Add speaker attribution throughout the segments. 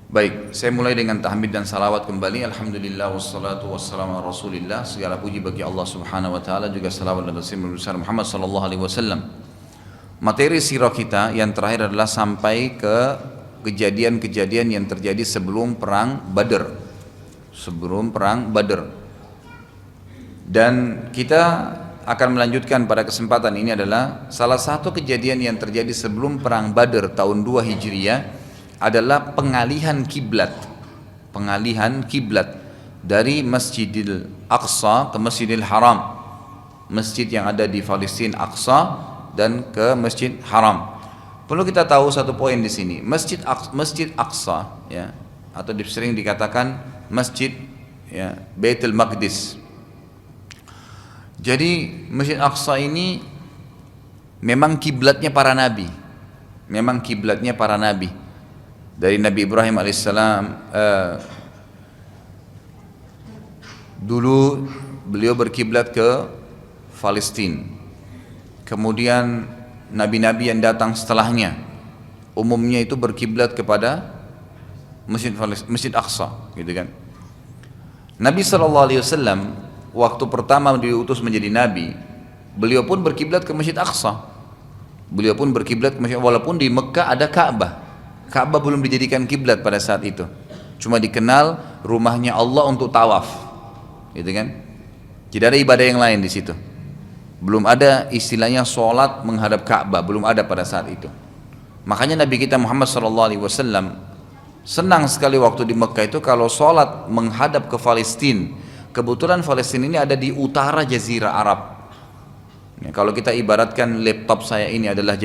Speaker 1: Baik, saya mulai dengan tahmid dan salawat kembali. Alhamdulillah wassalatu wassalamu ala Rasulillah. Segala puji bagi Allah Subhanahu wa taala, juga salawat dan taslim besar Muhammad sallallahu alaihi wasallam. Materi sirah kita yang terakhir adalah sampai ke kejadian-kejadian yang terjadi sebelum perang Badar. Sebelum perang Badar. Dan kita akan melanjutkan pada kesempatan ini adalah salah satu kejadian yang terjadi sebelum perang Badar tahun 2 Hijriah adalah pengalihan kiblat dari Masjidil Aqsa ke Masjidil Haram, masjid yang ada di Palestina Aqsa dan ke Masjid Haram. Perlu kita tahu satu poin di sini, Masjid Aqsa ya, atau sering dikatakan Masjid ya, Baitul Maqdis. Jadi Masjid Aqsa ini memang kiblatnya para nabi, dari Nabi Ibrahim alaihissalam. Dulu beliau berkiblat ke Palestina. Kemudian nabi-nabi yang datang setelahnya umumnya itu berkiblat kepada Masjid Aqsa, gitu kan. Nabi SAW waktu pertama diutus menjadi nabi, beliau pun berkiblat ke Masjid Aqsa. Walaupun di Mekah ada Ka'bah. Ka'bah belum dijadikan kiblat pada saat itu. Cuma dikenal rumahnya Allah untuk tawaf, gitu kan. Tidak ada ibadah yang lain di situ. Belum ada istilahnya sholat menghadap Ka'bah, belum ada pada saat itu. Makanya Nabi kita Muhammad SAW senang sekali waktu di Mekah itu kalau sholat menghadap ke Palestina. Kebetulan Palestina ini ada di utara Jazirah Arab. Ya, kalau kita ibaratkan laptop saya ini adalah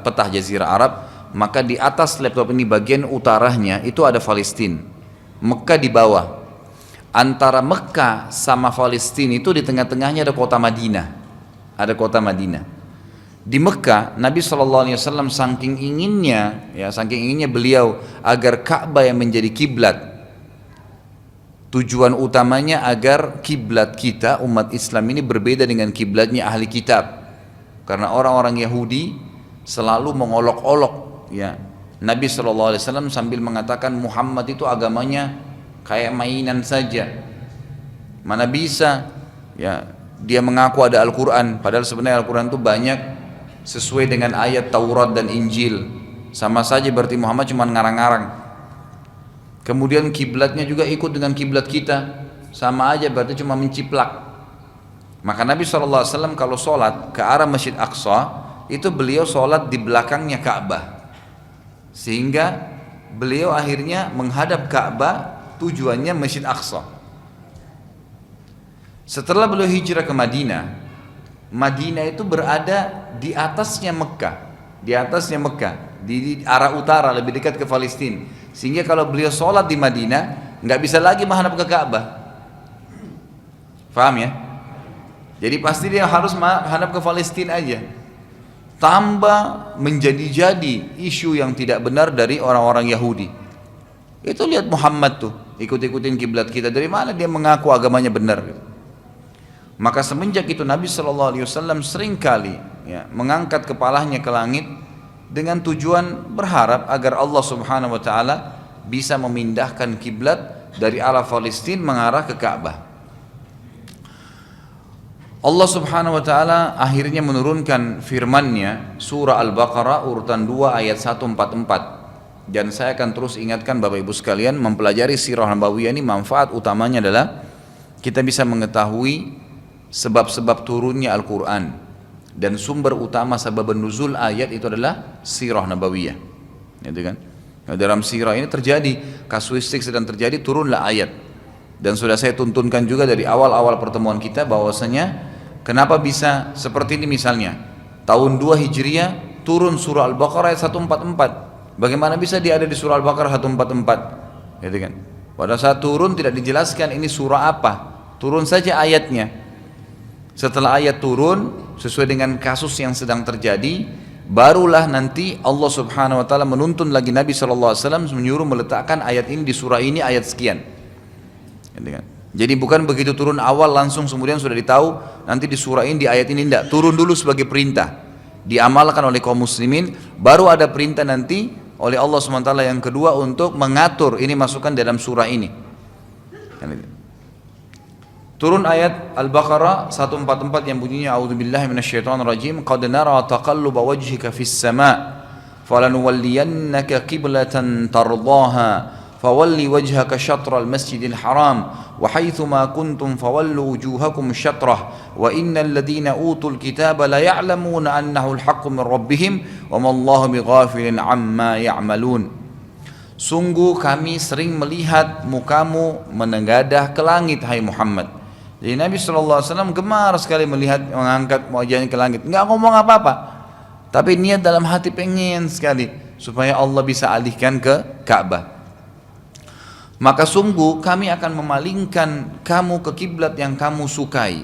Speaker 1: petah Jazirah Arab, maka di atas laptop ini bagian utaranya itu ada Palestina, Mekah di bawah. Antara Mekah sama Palestina itu di tengah-tengahnya ada kota Madinah. Di Mekah Nabi SAW saking inginnya beliau agar Ka'bah yang menjadi kiblat. Tujuan utamanya agar kiblat kita umat Islam ini berbeda dengan kiblatnya ahli kitab. Karena orang-orang Yahudi selalu mengolok-olok ya Nabi SAW sambil mengatakan Muhammad itu agamanya kayak mainan saja. Mana bisa ya dia mengaku ada Al-Quran, padahal sebenarnya Al-Quran itu banyak sesuai dengan ayat Taurat dan Injil. Sama saja berarti Muhammad cuma ngarang-ngarang. Kemudian kiblatnya juga ikut dengan kiblat kita, sama aja berarti cuma menciplak. Maka Nabi SAW kalau sholat ke arah Masjid Aqsa itu beliau sholat di belakangnya Ka'bah. Sehingga beliau akhirnya menghadap Ka'bah, tujuannya Masjid Aqsa. Setelah beliau hijrah ke Madinah, Madinah itu berada di atasnya Mekah, di arah utara lebih dekat ke Palestina. Sehingga kalau beliau sholat di Madinah nggak bisa lagi menghadap ke Ka'bah. Paham ya? Jadi pasti dia harus menghadap ke Palestina aja. Tambah menjadi-jadi isu yang tidak benar dari orang-orang Yahudi. Itu lihat Muhammad tuh ikut-ikutin kiblat kita, dari mana dia mengaku agamanya benar gitu. Maka semenjak itu Nabi SAW seringkali ya, mengangkat kepalanya ke langit dengan tujuan berharap agar Allah Subhanahu wa taala bisa memindahkan kiblat dari arah Palestina mengarah ke Ka'bah. Allah Subhanahu wa taala akhirnya menurunkan firman-Nya surah Al-Baqarah urutan 2 ayat 144. Dan saya akan terus ingatkan Bapak Ibu sekalian, mempelajari sirah nabawiyah ini manfaat utamanya adalah kita bisa mengetahui sebab-sebab turunnya Al-Qur'an, dan sumber utama sebab nuzul ayat itu adalah sirah nabawiyah. Gitu kan? Nah, dalam sirah ini terjadi kasuistik sedang terjadi, turunlah ayat. Dan sudah saya tuntunkan juga dari awal-awal pertemuan kita bahwasanya kenapa bisa seperti ini. Misalnya tahun 2 Hijriah turun surah Al-Baqarah ayat 144. Bagaimana bisa dia ada di surah Al-Baqarah 144? Gitu kan? Pada saat turun tidak dijelaskan ini surah apa, turun saja ayatnya. Setelah ayat turun sesuai dengan kasus yang sedang terjadi, barulah nanti Allah Subhanahu wa taala menuntun lagi Nabi SAW menyuruh meletakkan ayat ini di surah ini ayat sekian. Jadi bukan begitu turun awal langsung kemudian sudah ditahu nanti di surah ini di ayat ini, tidak. Turun dulu sebagai perintah, diamalkan oleh kaum muslimin, baru ada perintah nanti oleh Allah SWT yang kedua untuk mengatur ini masukkan dalam surah ini. Turun ayat Al-Baqarah 144 yang bunyinya a'udzubillahi minasyaitonirrajim qad nara taqalluba wajhika fis sama' falanuwalliyannaka qiblatan tardaha fawalli wajhaka syatral masjidil haram wa haitsuma kuntum fawallu wujuhakum syatrah wa innal ladzina utul kitaba la ya'lamuna annahu al-haqqu min rabbihim wa ma Allahu bighafilin amma ya'malun. Sungguh kami sering melihat mukamu menengadah ke langit hai Muhammad. Jadi Nabi SAW gemar sekali melihat mengangkat wajahnya ke langit. Enggak ngomong apa-apa, tapi niat dalam hati pengen sekali supaya Allah bisa alihkan ke Ka'bah. Maka sungguh kami akan memalingkan kamu ke kiblat yang kamu sukai.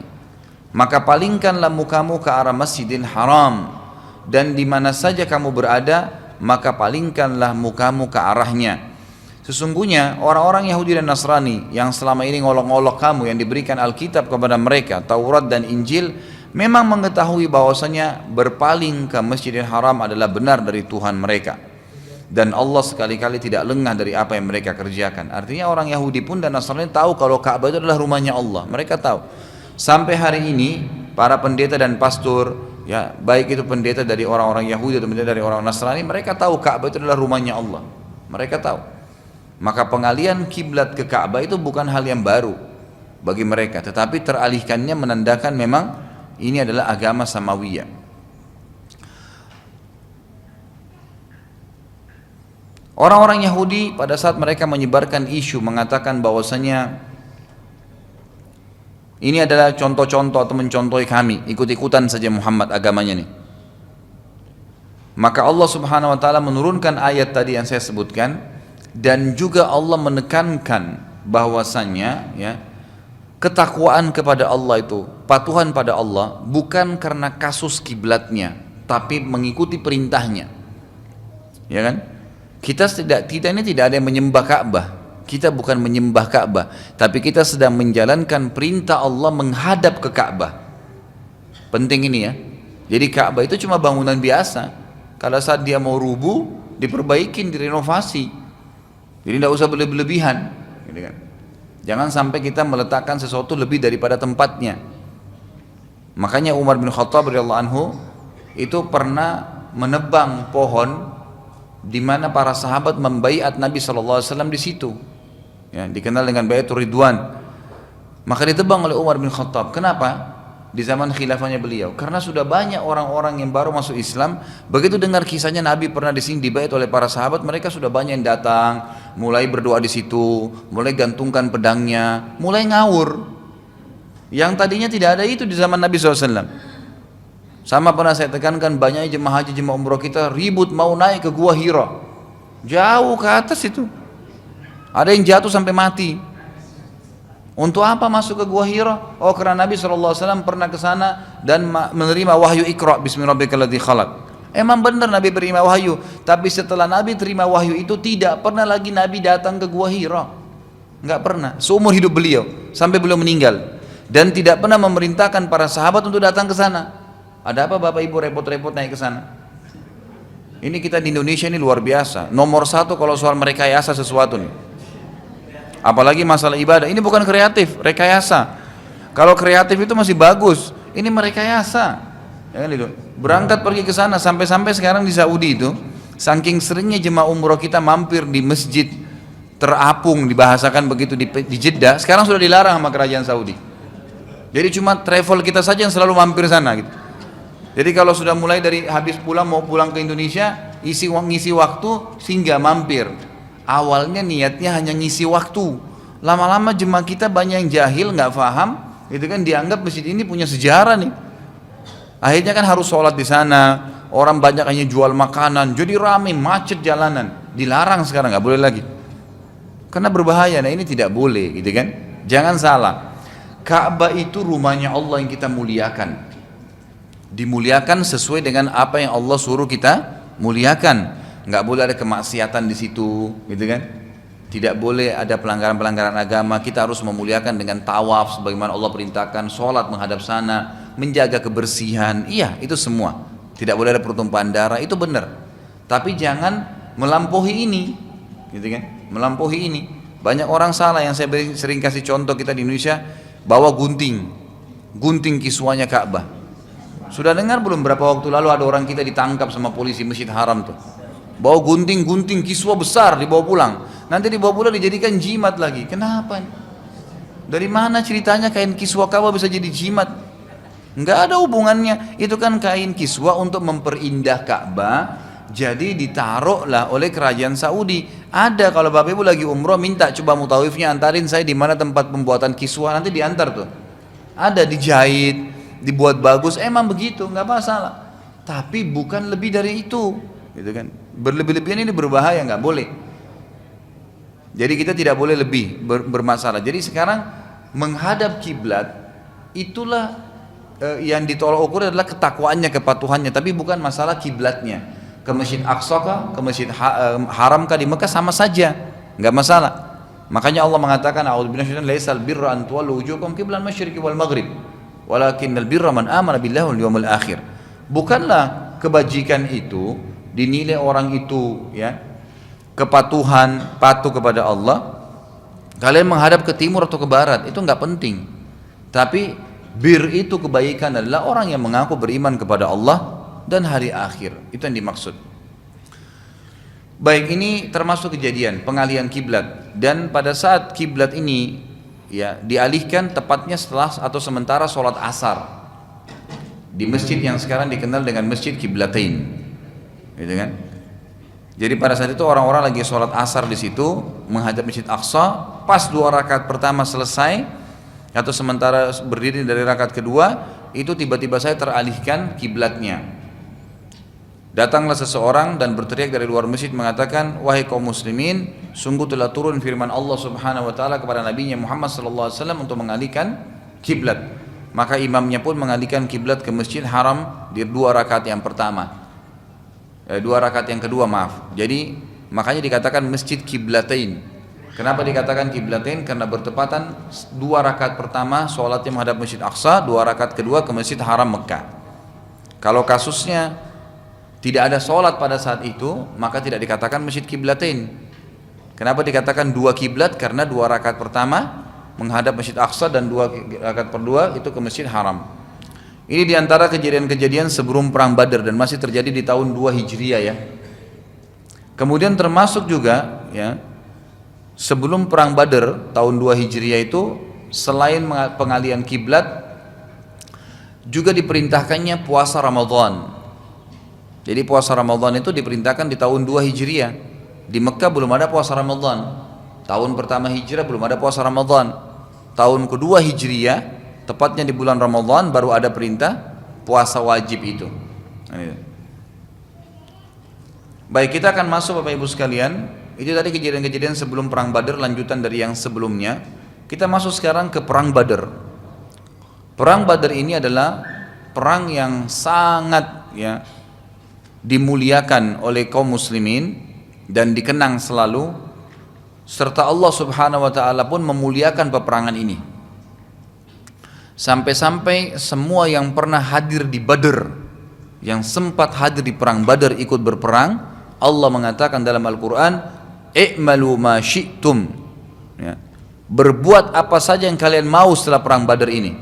Speaker 1: Maka palingkanlah mukamu ke arah Masjidil Haram, dan di mana saja kamu berada maka palingkanlah mukamu ke arahnya. Sesungguhnya orang-orang Yahudi dan Nasrani yang selama ini ngolok-ngolok kamu yang diberikan Alkitab kepada mereka, Taurat dan Injil, memang mengetahui bahwasanya berpaling ke Masjidil Haram adalah benar dari Tuhan mereka. Dan Allah sekali-kali tidak lengah dari apa yang mereka kerjakan. Artinya orang Yahudi pun dan Nasrani tahu kalau Ka'bah itu adalah rumahnya Allah. Mereka tahu. Sampai hari ini para pendeta dan pastor, ya baik itu pendeta dari orang-orang Yahudi atau pendeta dari orang Nasrani, mereka tahu Ka'bah itu adalah rumahnya Allah. Mereka tahu. Maka pengalian kiblat ke Ka'bah itu bukan hal yang baru bagi mereka, tetapi teralihkannya menandakan memang ini adalah agama Samawiyah. Orang-orang Yahudi pada saat mereka menyebarkan isu mengatakan bahwasanya ini adalah contoh-contoh atau mencontohi kami, ikut-ikutan saja Muhammad agamanya nih. Maka Allah Subhanahu wa taala menurunkan ayat tadi yang saya sebutkan. Dan juga Allah menekankan bahwasanya ya, ketakwaan kepada Allah itu, patuhan pada Allah bukan karena kasus kiblatnya, tapi mengikuti perintahnya. Ya kan? Kita ini tidak ada yang menyembah Ka'bah. Kita bukan menyembah Ka'bah, tapi kita sedang menjalankan perintah Allah menghadap ke Ka'bah. Penting ini ya. Jadi Ka'bah itu cuma bangunan biasa. Kalau saat dia mau rubuh, diperbaikin, direnovasi. Jadi tidak usah berlebihan, gitu kan? Jangan sampai kita meletakkan sesuatu lebih daripada tempatnya. Makanya Umar bin Khattab radhiyallahu anhu itu pernah menebang pohon di mana para sahabat membaiat Nabi SAW di situ, ya, dikenal dengan Baiatur Ridwan. Maka ditebang oleh Umar bin Khattab. Kenapa? Di zaman khilafahnya beliau, karena sudah banyak orang-orang yang baru masuk Islam. Begitu dengar kisahnya Nabi pernah di sini dibaiat oleh para sahabat, mereka sudah banyak yang datang, mulai berdoa di situ, mulai gantungkan pedangnya, mulai ngawur. Yang tadinya tidak ada itu di zaman Nabi SAW. Sama pernah saya tekankan, banyak jemaah haji, jemaah umroh kita ribut mau naik ke Gua Hira, jauh ke atas itu, ada yang jatuh sampai mati. Untuk apa masuk ke Gua Hira? Oh, karena Nabi SAW pernah ke sana dan menerima wahyu Iqra bismillahirrahmanirrahim khalaq. Emang benar Nabi terima wahyu, tapi setelah Nabi terima wahyu itu tidak pernah lagi Nabi datang ke Gua Hira. Enggak pernah, seumur hidup beliau sampai beliau meninggal, dan tidak pernah memerintahkan para sahabat untuk datang ke sana. Ada apa Bapak Ibu repot-repot naik ke sana? Ini kita di Indonesia ini luar biasa. Nomor satu kalau soal merekayasa sesuatu nih. Apalagi masalah ibadah, ini bukan kreatif, rekayasa. Kalau kreatif itu masih bagus, ini merekayasa. Ya kan itu. Berangkat pergi ke sana, sampai-sampai sekarang di Saudi itu, saking seringnya jemaah umroh kita mampir di masjid terapung, dibahasakan begitu di Jeddah, sekarang sudah dilarang sama kerajaan Saudi. Jadi cuma travel kita saja yang selalu mampir sana gitu. Jadi kalau sudah mulai dari habis pulang mau pulang ke Indonesia, ngisi waktu singgah mampir. Awalnya niatnya hanya ngisi waktu, lama-lama jemaah kita banyak yang jahil, nggak paham, itu kan dianggap masjid ini punya sejarah nih. Akhirnya kan harus sholat di sana, orang banyak hanya jual makanan, jadi ramai macet jalanan, dilarang sekarang nggak boleh lagi, karena berbahaya. Nah ini tidak boleh, gitu kan? Jangan salah, Ka'bah itu rumahnya Allah yang kita muliakan, dimuliakan sesuai dengan apa yang Allah suruh kita muliakan. Nggak boleh ada kemaksiatan di situ, gitu kan? Tidak boleh ada pelanggaran-pelanggaran agama. Kita harus memuliakan dengan tawaf sebagaimana Allah perintahkan, sholat menghadap sana, menjaga kebersihan. Iya, itu semua. Tidak boleh ada pertumpahan darah, itu benar. Tapi jangan melampaui ini, gitu kan? Melampaui ini. Banyak orang salah yang saya sering kasih contoh kita di Indonesia, bawa gunting kiswanya Ka'bah. Sudah dengar belum berapa waktu lalu ada orang kita ditangkap sama polisi Masjid Haram tuh. Bawa gunting kiswa besar dibawa pulang. Nanti dibawa pulang dijadikan jimat lagi. Kenapa? Dari mana ceritanya kain kiswa Ka'bah bisa jadi jimat? Enggak ada hubungannya. Itu kan kain kiswa untuk memperindah Ka'bah. Jadi ditaruhlah oleh kerajaan Saudi. Ada kalau Bapak Ibu lagi umroh minta coba mutawifnya antarin saya di mana tempat pembuatan kiswa, nanti diantar tuh. Ada dijahit, dibuat bagus, emang begitu, nggak masalah. Tapi bukan lebih dari itu, gitu kan? Berlebih-lebihan ini berbahaya, nggak boleh. Jadi kita tidak boleh lebih bermasalah. Jadi sekarang menghadap kiblat itulah yang ditolak ukur adalah ketakwaannya, kepatuhannya, tapi bukan masalah kiblatnya. Ke Masjid Aqsa kah, ke Masjid Haram kah di Mekah sama saja, nggak masalah. Makanya Allah mengatakan, a'udzubillahi minasyaitonir rajim, laisal birra an tuwallu wujuhakum qiblan masyriqi wal maghrib, walakinnal birra man amana billahi wal yawmil akhir. Bukanlah kebajikan itu dinilai orang itu ya kepatuhan, patuh kepada Allah. Kalian menghadap ke timur atau ke barat itu nggak penting. Tapi bir itu kebaikan adalah orang yang mengaku beriman kepada Allah dan hari akhir, itu yang dimaksud. Baik, ini termasuk kejadian pengalihan kiblat, dan pada saat kiblat ini ya dialihkan tepatnya setelah atau sementara sholat asar di masjid yang sekarang dikenal dengan Masjid Kiblatain, gitu kan? Jadi pada saat itu orang-orang lagi sholat asar di situ menghadap Masjid Aqsa, pas 2 rakaat pertama selesai atau sementara berdiri dari rakaat kedua, itu tiba-tiba saya teralihkan kiblatnya. Datanglah seseorang dan berteriak dari luar masjid mengatakan, wahai kaum muslimin, sungguh telah turun firman Allah subhanahu wa ta'ala kepada nabinya Muhammad sallallahu alaihi wasallam untuk mengalihkan kiblat. Maka imamnya pun mengalihkan kiblat ke Masjid Haram di 2 rakaat yang pertama, 2 rakaat yang kedua, maaf. Jadi makanya dikatakan Masjid Kiblatain. Kenapa dikatakan Kiblatain? Karena bertepatan 2 rakaat pertama sholatnya menghadap Masjid Aqsa, 2 rakaat kedua ke Masjid Haram Mekah. Kalau kasusnya tidak ada sholat pada saat itu, maka tidak dikatakan Masjid Kiblatain. Kenapa dikatakan 2 kiblat? Karena 2 rakaat pertama menghadap Masjid Aqsa dan 2 rakaat kedua itu ke Masjid Haram. Ini diantara kejadian-kejadian sebelum perang Badar dan masih terjadi di tahun 2 Hijriah ya. Kemudian termasuk juga ya, sebelum perang Badar tahun 2 Hijriah itu selain pengalihan kiblat juga diperintahkannya puasa Ramadan. Jadi puasa Ramadan itu diperintahkan di tahun 2 Hijriah. Di Mekah belum ada puasa Ramadan. Tahun pertama Hijrah belum ada puasa Ramadan. Tahun kedua Hijriah, tepatnya di bulan Ramadan baru ada perintah puasa wajib itu. Baik, kita akan masuk Bapak Ibu sekalian. Itu tadi kejadian-kejadian sebelum perang Badar, lanjutan dari yang sebelumnya. Kita masuk sekarang ke perang Badar. Perang Badar ini adalah perang yang sangat ya dimuliakan oleh kaum muslimin dan dikenang selalu, serta Allah subhanahu wa ta'ala pun memuliakan peperangan ini. Sampai-sampai semua yang pernah hadir di Badar, yang sempat hadir di perang Badar ikut berperang, Allah mengatakan dalam Al-Quran, i'malu ma syi'tum ya, berbuat apa saja yang kalian mau setelah perang Badar ini,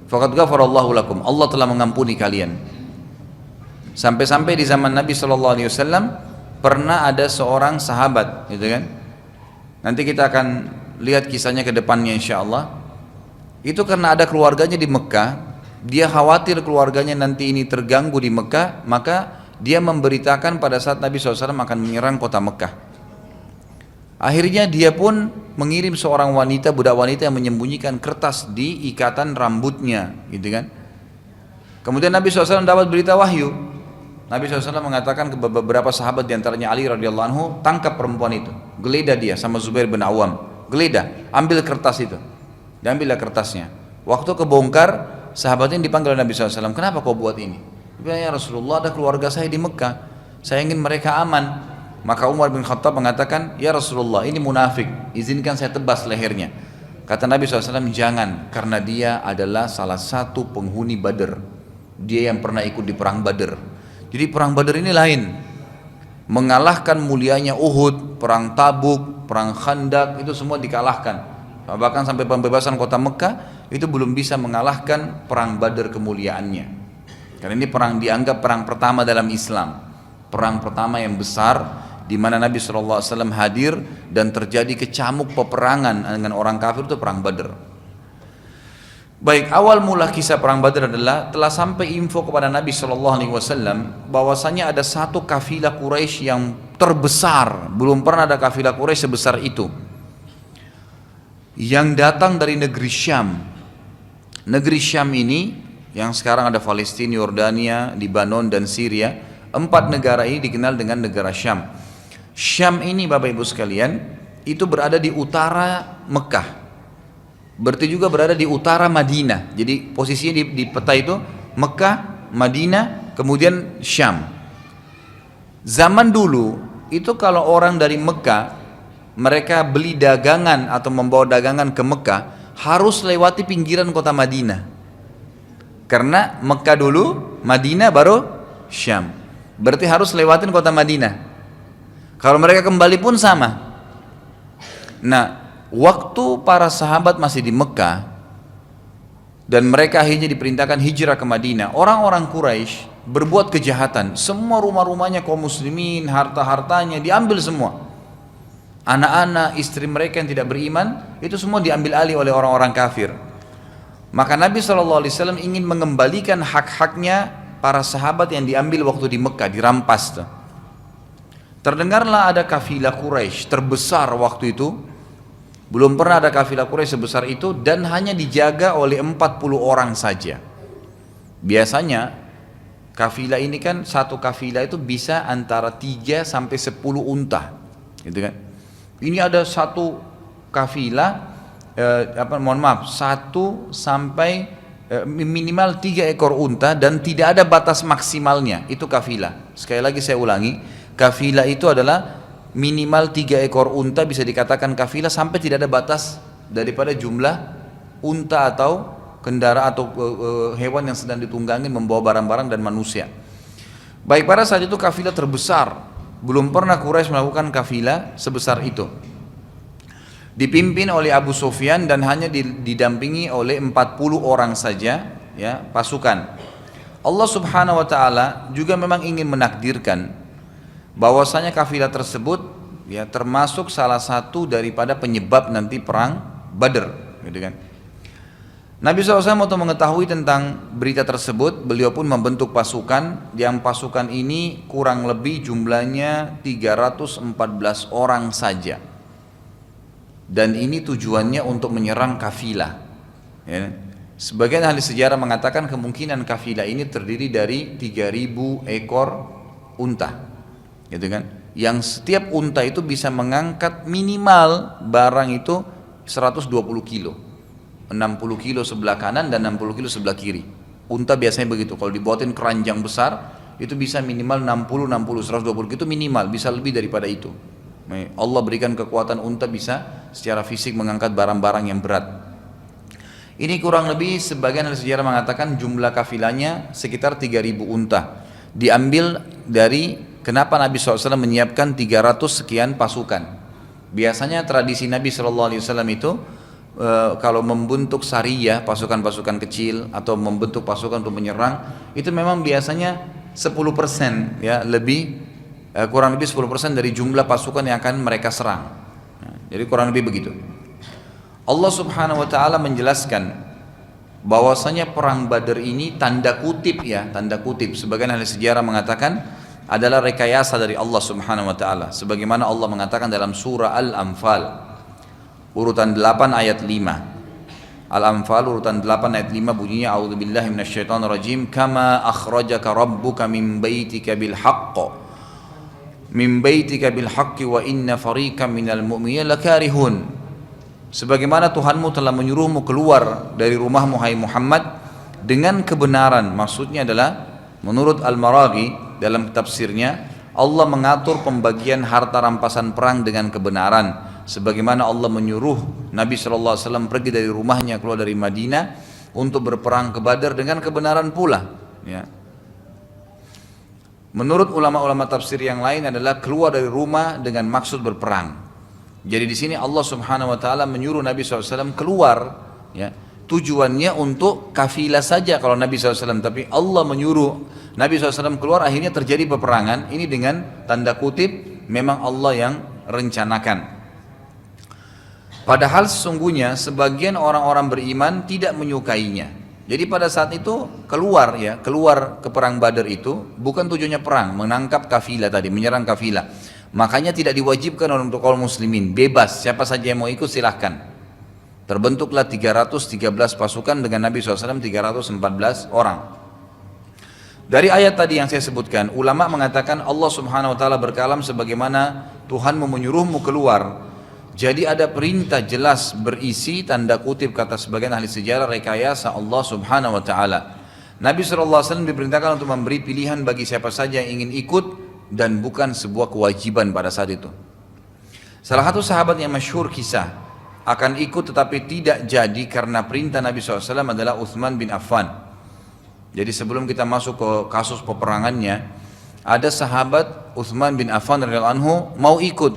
Speaker 1: faqad ghafarallahu lakum, Allah telah mengampuni kalian. Sampai-sampai di zaman Nabi SAW pernah ada seorang sahabat, gitu kan? Nanti kita akan lihat kisahnya ke depannya insya Allah. Itu karena ada keluarganya di Mekah, dia khawatir keluarganya nanti ini terganggu di Mekah, maka dia memberitakan pada saat Nabi SAW akan menyerang kota Mekah. Akhirnya dia pun mengirim seorang wanita, budak wanita yang menyembunyikan kertas di ikatan rambutnya, gitu kan? Kemudian Nabi SAW dapat berita wahyu. Nabi SAW mengatakan ke beberapa sahabat, diantaranya Ali radhiyallahu anhu, tangkap perempuan itu, geledah dia sama Zubair bin Awam, geledah, ambil kertas itu, diambillah kertasnya. Waktu kebongkar, sahabatnya dipanggil Nabi SAW, kenapa kau buat ini? Dia bilang, ya Rasulullah, ada keluarga saya di Mekah, saya ingin mereka aman. Maka Umar bin Khattab mengatakan, ya Rasulullah, ini munafik, izinkan saya tebas lehernya. Kata Nabi SAW, jangan, karena dia adalah salah satu penghuni Badar, dia yang pernah ikut di perang Badar. Jadi perang Badar ini lain. mengalahkan mulianya Uhud, perang Tabuk, perang Khandaq, itu semua dikalahkan. Bahkan sampai pembebasan kota Mekah itu belum bisa mengalahkan perang Badar kemuliaannya. Karena ini perang dianggap perang pertama dalam Islam, perang pertama yang besar di mana Nabi SAW hadir dan terjadi kecamuk peperangan dengan orang kafir, itu perang Badar. Baik, awal mula kisah perang Badar adalah telah sampai info kepada Nabi SAW bahwasanya ada satu kafilah Quraisy yang terbesar, belum pernah ada kafilah Quraisy sebesar itu, yang datang dari negeri Syam. Negeri Syam ini yang sekarang ada Palestina, Yordania, Lebanon dan Syria. 4 negara ini dikenal dengan negara Syam. Syam ini Bapak Ibu sekalian itu berada di utara Mekah, berarti juga berada di utara Madinah. Jadi posisinya di peta itu Mekah, Madinah, kemudian Syam. Zaman dulu itu kalau orang dari Mekah mereka beli dagangan atau membawa dagangan ke Mekah harus lewati pinggiran kota Madinah. Karena Mekah dulu, Madinah baru Syam. Berarti harus lewatin kota Madinah. Kalau mereka kembali pun sama. Nah, waktu para sahabat masih di Mekah dan mereka akhirnya diperintahkan hijrah ke Madinah, orang-orang Quraisy berbuat kejahatan. Semua rumah-rumahnya kaum muslimin, harta-hartanya diambil semua. Anak-anak, istri mereka yang tidak beriman, itu semua diambil alih oleh orang-orang kafir. Maka Nabi SAW ingin mengembalikan hak-haknya para sahabat yang diambil waktu di Mekah, dirampas. Terdengarlah ada kafilah Quraisy terbesar waktu itu. Belum pernah ada kafilah Quraisy sebesar itu dan hanya dijaga oleh 40 orang saja. Biasanya kafilah ini kan satu kafilah itu bisa antara 3 sampai 10 unta, gitu kan. Ini ada satu kafilah satu sampai minimal 3 ekor unta dan tidak ada batas maksimalnya, itu kafilah. Sekali lagi saya ulangi, kafilah itu adalah minimal 3 ekor unta, bisa dikatakan kafilah sampai tidak ada batas daripada jumlah unta atau kendaraan atau hewan yang sedang ditunggangi membawa barang-barang dan manusia. Baik, pada saat itu kafilah terbesar, belum pernah Quraisy melakukan kafilah sebesar itu. Dipimpin oleh Abu Sufyan dan hanya didampingi oleh 40 orang saja, ya, pasukan. Allah Subhanahu wa taala juga memang ingin menakdirkan bahwasanya kafilah tersebut ya termasuk salah satu daripada penyebab nanti perang Badar, gitu kan. Nabi SAW untuk mengetahui tentang berita tersebut, beliau pun membentuk pasukan, yang pasukan ini kurang lebih jumlahnya 314 orang saja. Dan ini tujuannya untuk menyerang kafilah. Ya. Sebagian ahli sejarah mengatakan kemungkinan kafilah ini terdiri dari 3.000 ekor unta, gitu kan? Yang setiap unta itu bisa mengangkat minimal barang itu 120 kilo, 60 kilo sebelah kanan dan 60 kilo sebelah kiri. Unta biasanya begitu. Kalau dibuatin keranjang besar itu bisa minimal 60, 120 itu minimal, bisa lebih daripada itu. Allah berikan kekuatan unta bisa secara fisik mengangkat barang-barang yang berat. Ini kurang lebih sebagian ahli sejarah mengatakan jumlah kafilahnya sekitar 3.000 unta. Diambil dari kenapa Nabi SAW menyiapkan 300 sekian pasukan. Biasanya tradisi Nabi SAW itu kalau membentuk sariyah, pasukan-pasukan kecil atau membentuk pasukan untuk menyerang, itu memang biasanya 10% ya, lebih kurang lebih 10% dari jumlah pasukan yang akan mereka serang. Jadi kurang lebih begitu. Allah Subhanahu wa taala menjelaskan bahwasanya perang Badar ini tanda kutip ya, tanda kutip. Sebagian ahli sejarah mengatakan adalah rekayasa dari Allah Subhanahu wa taala. Sebagaimana Allah mengatakan dalam surah Al-Anfal urutan 8 ayat 5. Al-Anfal urutan 8 ayat 5 bunyinya a'udzubillahi minasyaitonirrajim kama akhrajaka rabbuka min baitika bil haqq min baitika bil haqqi wa inna fariqam minal mu'minina lakarihun. Sebagaimana Tuhanmu telah menyuruhmu keluar dari rumahmu hai Muhammad dengan kebenaran. Maksudnya adalah menurut Al-Maraghi dalam tafsirnya, Allah mengatur pembagian harta rampasan perang dengan kebenaran. Sebagaimana Allah menyuruh Nabi SAW pergi dari rumahnya keluar dari Madinah untuk berperang ke Badar dengan kebenaran pula, ya. Menurut ulama-ulama tafsir yang lain adalah keluar dari rumah dengan maksud berperang. Jadi di sini Allah Subhanahu wa taala menyuruh Nabi SAW keluar, ya. Tujuannya untuk kafilah saja kalau Nabi SAW, tapi Allah menyuruh Nabi SAW keluar, akhirnya terjadi peperangan. Ini dengan tanda kutip memang Allah yang rencanakan. Padahal sesungguhnya sebagian orang-orang beriman tidak menyukainya. Jadi pada saat itu keluar ke perang Badar itu bukan tujuannya perang, menangkap kafilah tadi, menyerang kafilah. Makanya tidak diwajibkan untuk kaum muslimin, bebas, siapa saja yang mau ikut silahkan. Terbentuklah 313 pasukan dengan Nabi SAW 314 orang. Dari ayat tadi yang saya sebutkan, ulama mengatakan Allah Subhanahu wa taala berkalam sebagaimana Tuhanmu menyuruhmu keluar. Jadi ada perintah jelas berisi tanda kutip kata sebagian ahli sejarah rekayasa Allah Subhanahu wa taala. Nabi SAW diperintahkan untuk memberi pilihan bagi siapa saja yang ingin ikut dan bukan sebuah kewajiban pada saat itu. Salah satu sahabat yang masyhur kisah akan ikut tetapi tidak jadi karena perintah Nabi SAW adalah Uthman bin Affan. Jadi sebelum kita masuk ke kasus peperangannya, ada sahabat Uthman bin Affan radhiyallahu anhu mau ikut.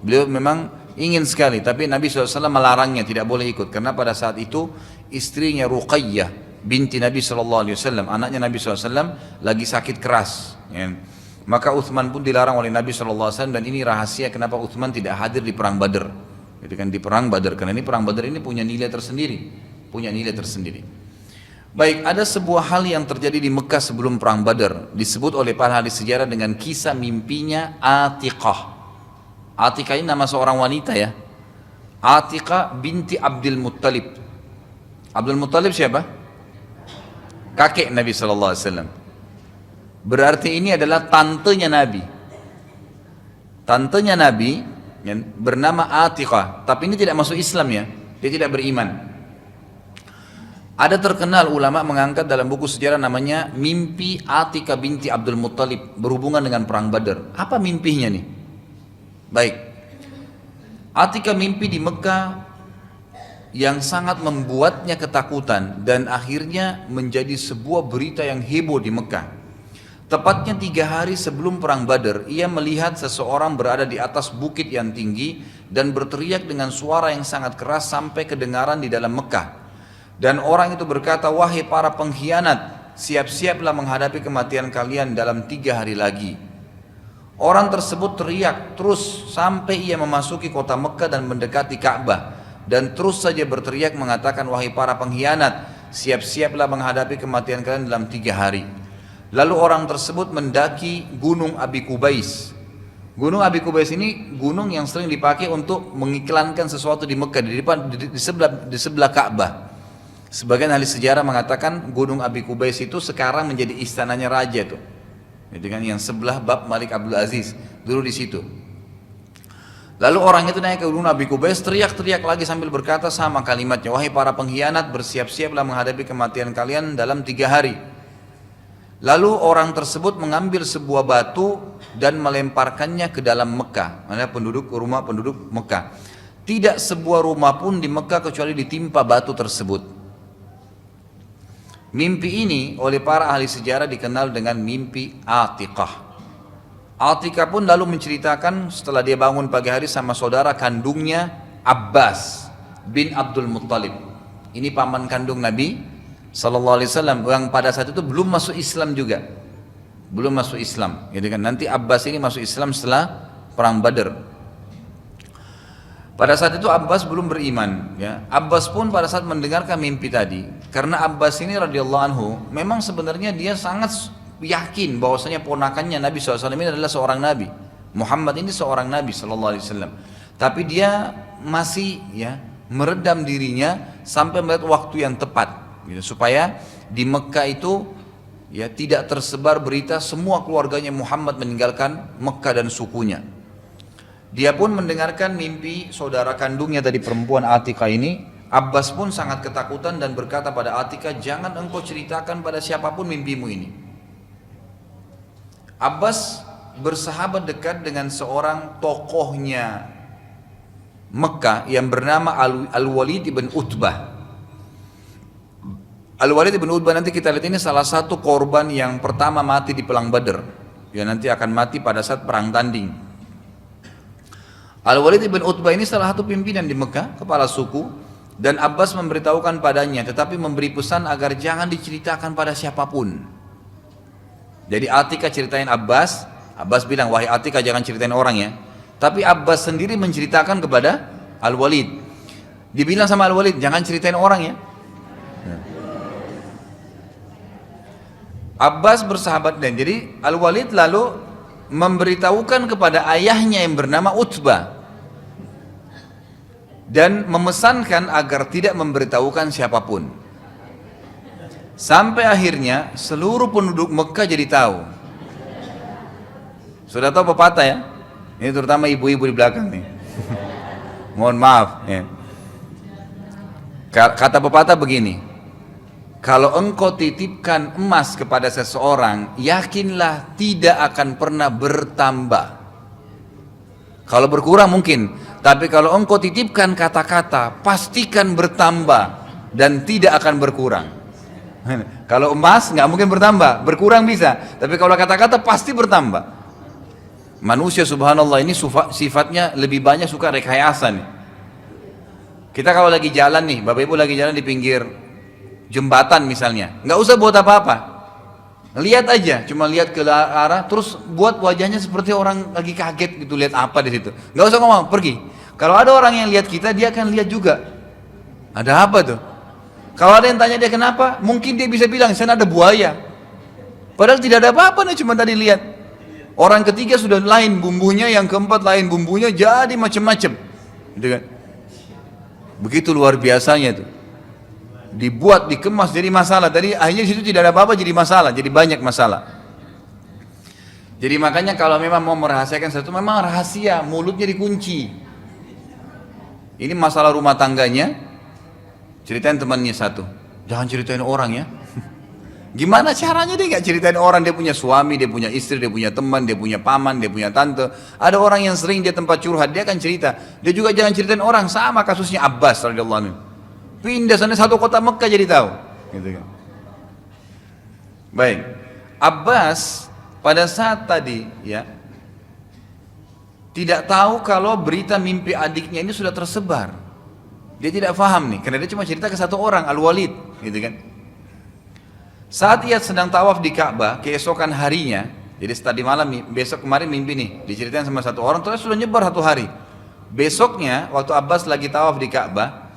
Speaker 1: Beliau memang ingin sekali, tapi Nabi SAW melarangnya, tidak boleh ikut. Karena pada saat itu istrinya Ruqayyah binti Nabi SAW, anaknya Nabi SAW lagi sakit keras, ya. Maka Uthman pun dilarang oleh Nabi SAW, dan ini rahasia kenapa Uthman tidak hadir di perang Badar. Gitu kan, di perang Badar, karena ini perang Badar ini punya nilai tersendiri. Baik, ada sebuah hal yang terjadi di Mekah sebelum perang Badar, disebut oleh para ahli sejarah dengan kisah mimpinya Atiqah. Atiqah ini nama seorang wanita, ya. Atiqah binti Abdul Muttalib. Abdul Muttalib siapa? Kakek Nabi SAW. Berarti ini adalah tantenya Nabi. Tantenya Nabi yang bernama Atiqah. Tapi ini tidak masuk Islam, ya. Dia tidak beriman. Ada terkenal ulama mengangkat dalam buku sejarah namanya mimpi Atiqah binti Abdul Muttalib berhubungan dengan perang Badar. Apa mimpinya nih? Baik, Atiqah mimpi di Mekah yang sangat membuatnya ketakutan dan akhirnya menjadi sebuah berita yang heboh di Mekah. Tepatnya 3 hari sebelum perang Badar, ia melihat seseorang berada di atas bukit yang tinggi dan berteriak dengan suara yang sangat keras sampai kedengaran di dalam Mekah. Dan orang itu berkata, wahai para pengkhianat, siap-siaplah menghadapi kematian kalian dalam 3 hari lagi. Orang tersebut teriak terus sampai ia memasuki kota Mekah dan mendekati Ka'bah, dan terus saja berteriak mengatakan, wahai para pengkhianat, siap-siaplah menghadapi kematian kalian dalam 3 hari. Lalu orang tersebut mendaki gunung Abi Qubais. Gunung Abi Qubais ini gunung yang sering dipakai untuk mengiklankan sesuatu di Mekah, di sebelah Ka'bah. Sebagian ahli sejarah mengatakan gunung Abi Qubais itu sekarang menjadi istananya raja tuh. Itu kan yang sebelah bab Malik Abdul Aziz dulu di situ. Lalu orang itu naik ke gunung Abi Qubais, teriak-teriak lagi sambil berkata sama kalimatnya, wahai para pengkhianat, bersiap-siaplah menghadapi kematian kalian dalam 3 hari. Lalu orang tersebut mengambil sebuah batu dan melemparkannya ke dalam Mekah, mana rumah penduduk Mekah. Tidak sebuah rumah pun di Mekah kecuali ditimpa batu tersebut. Mimpi ini oleh para ahli sejarah dikenal dengan mimpi Atiqah. Atiqah pun lalu menceritakan setelah dia bangun pagi hari sama saudara kandungnya Abbas bin Abdul Muttalib. Ini paman kandung Nabi SAW yang pada saat itu belum masuk Islam juga. Belum masuk Islam. Jadi kan nanti Abbas ini masuk Islam setelah perang Badar. Pada saat itu Abbas belum beriman, ya. Abbas pun pada saat mendengarkan mimpi tadi, karena Abbas ini radhiyallahu anhu memang sebenarnya dia sangat yakin bahwasanya ponakannya Nabi SAW ini adalah seorang Nabi. Muhammad ini seorang Nabi SAW. Tapi dia masih meredam dirinya sampai melihat waktu yang tepat, gitu, supaya di Mekah itu tidak tersebar berita semua keluarganya Muhammad meninggalkan Mekah dan sukunya. Dia pun mendengarkan mimpi saudara kandungnya tadi perempuan Atiqah ini. Abbas pun sangat ketakutan dan berkata pada Atiqah, jangan engkau ceritakan pada siapapun mimpimu ini. Abbas bersahabat dekat dengan seorang tokohnya Mekah yang bernama Al-Walid ibn Utbah. Al-Walid ibn Utbah nanti kita lihat ini salah satu korban yang pertama mati di perang Badar. yang nanti akan mati pada saat perang tanding. Al-Walid ibn Utbah ini salah satu pimpinan di Mekah, kepala suku, dan Abbas memberitahukan padanya, tetapi memberi pesan agar jangan diceritakan pada siapapun. Jadi Atikah ceritain Abbas, Abbas bilang, wahai Atikah jangan ceritain orang ya. Tapi Abbas sendiri menceritakan kepada Al-Walid. Dibilang sama Al-Walid, jangan ceritain orang ya. Abbas bersahabat dan jadi Al-Walid lalu memberitahukan kepada ayahnya yang bernama Utbah dan memesankan agar tidak memberitahukan siapapun. Sampai akhirnya seluruh penduduk Mekah jadi tahu. Sudah tahu pepatah ya? Ini terutama ibu-ibu di belakang nih. Mohon maaf ya. Kata pepatah begini, kalau engkau titipkan emas kepada seseorang, yakinlah tidak akan pernah bertambah. Kalau berkurang mungkin, tapi kalau engkau titipkan kata-kata, pastikan bertambah dan tidak akan berkurang. Kalau emas nggak mungkin bertambah, berkurang bisa, tapi kalau kata-kata pasti bertambah. Manusia subhanallah ini sifatnya lebih banyak suka rekayasa nih. Kita kalau lagi jalan nih, Bapak Ibu lagi jalan di pinggir jembatan misalnya, nggak usah buat apa-apa, lihat aja, cuma lihat ke arah, terus buat wajahnya seperti orang lagi kaget gitu, lihat apa di situ, nggak usah ngomong, pergi. Kalau ada orang yang lihat kita, dia akan lihat juga, ada apa tuh? Kalau ada yang tanya dia kenapa, mungkin dia bisa bilang, sana ada buaya, padahal tidak ada apa-apa nih, cuma tadi lihat. Orang ketiga sudah lain bumbunya, yang keempat lain bumbunya, jadi macam-macam, gitu kan? Begitu luar biasanya tuh. Dibuat, dikemas jadi masalah. Tadi akhirnya di situ tidak ada apa-apa jadi masalah, jadi banyak masalah. Jadi makanya kalau memang mau merahasiakan sesuatu, memang rahasia, mulutnya dikunci. Ini masalah rumah tangganya, ceritain temannya satu, jangan ceritain orang ya. Gimana caranya dia nggak ceritain orang? Dia punya suami, dia punya istri, dia punya teman, dia punya paman, dia punya tante. Ada orang yang sering dia tempat curhat, dia akan cerita. Dia juga jangan ceritain orang. Sama kasusnya Abbas radhiyallahu anhu. Pindah sana satu kota Mekah jadi tahu, gitu kan. Baik, Abbas pada saat tadi ya tidak tahu kalau berita mimpi adiknya ini sudah tersebar. Dia tidak paham nih, karena dia cuma cerita ke satu orang, Al-Walid, gitu kan. Saat ia sedang tawaf di Ka'bah keesokan harinya, jadi tadi malam, besok kemarin mimpi nih, diceritain sama satu orang, terus sudah nyebar satu hari. Besoknya waktu Abbas lagi tawaf di Ka'bah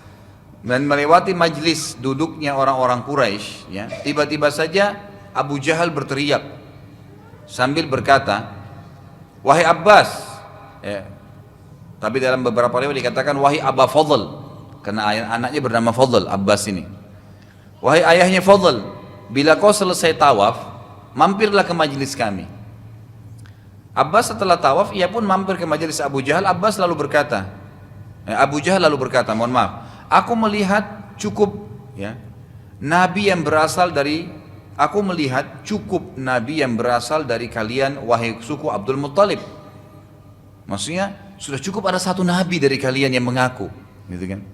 Speaker 1: dan melewati majlis duduknya orang-orang Quraisy, ya, tiba-tiba saja Abu Jahal berteriak sambil berkata, wahai Abbas, ya, tapi dalam beberapa riwayat dikatakan wahai Aba Fadl, karena anaknya bernama Fadl, Abbas ini. Wahai ayahnya Fadl, bila kau selesai tawaf, mampirlah ke majlis kami. Abbas setelah tawaf, ia pun mampir ke majlis Abu Jahal. Abbas lalu berkata, Abu Jahal lalu berkata, mohon maaf, aku melihat cukup ya nabi yang berasal dari kalian, wahai suku Abdul Muttalib. Maksudnya sudah cukup ada satu nabi dari kalian yang mengaku, gitu kan?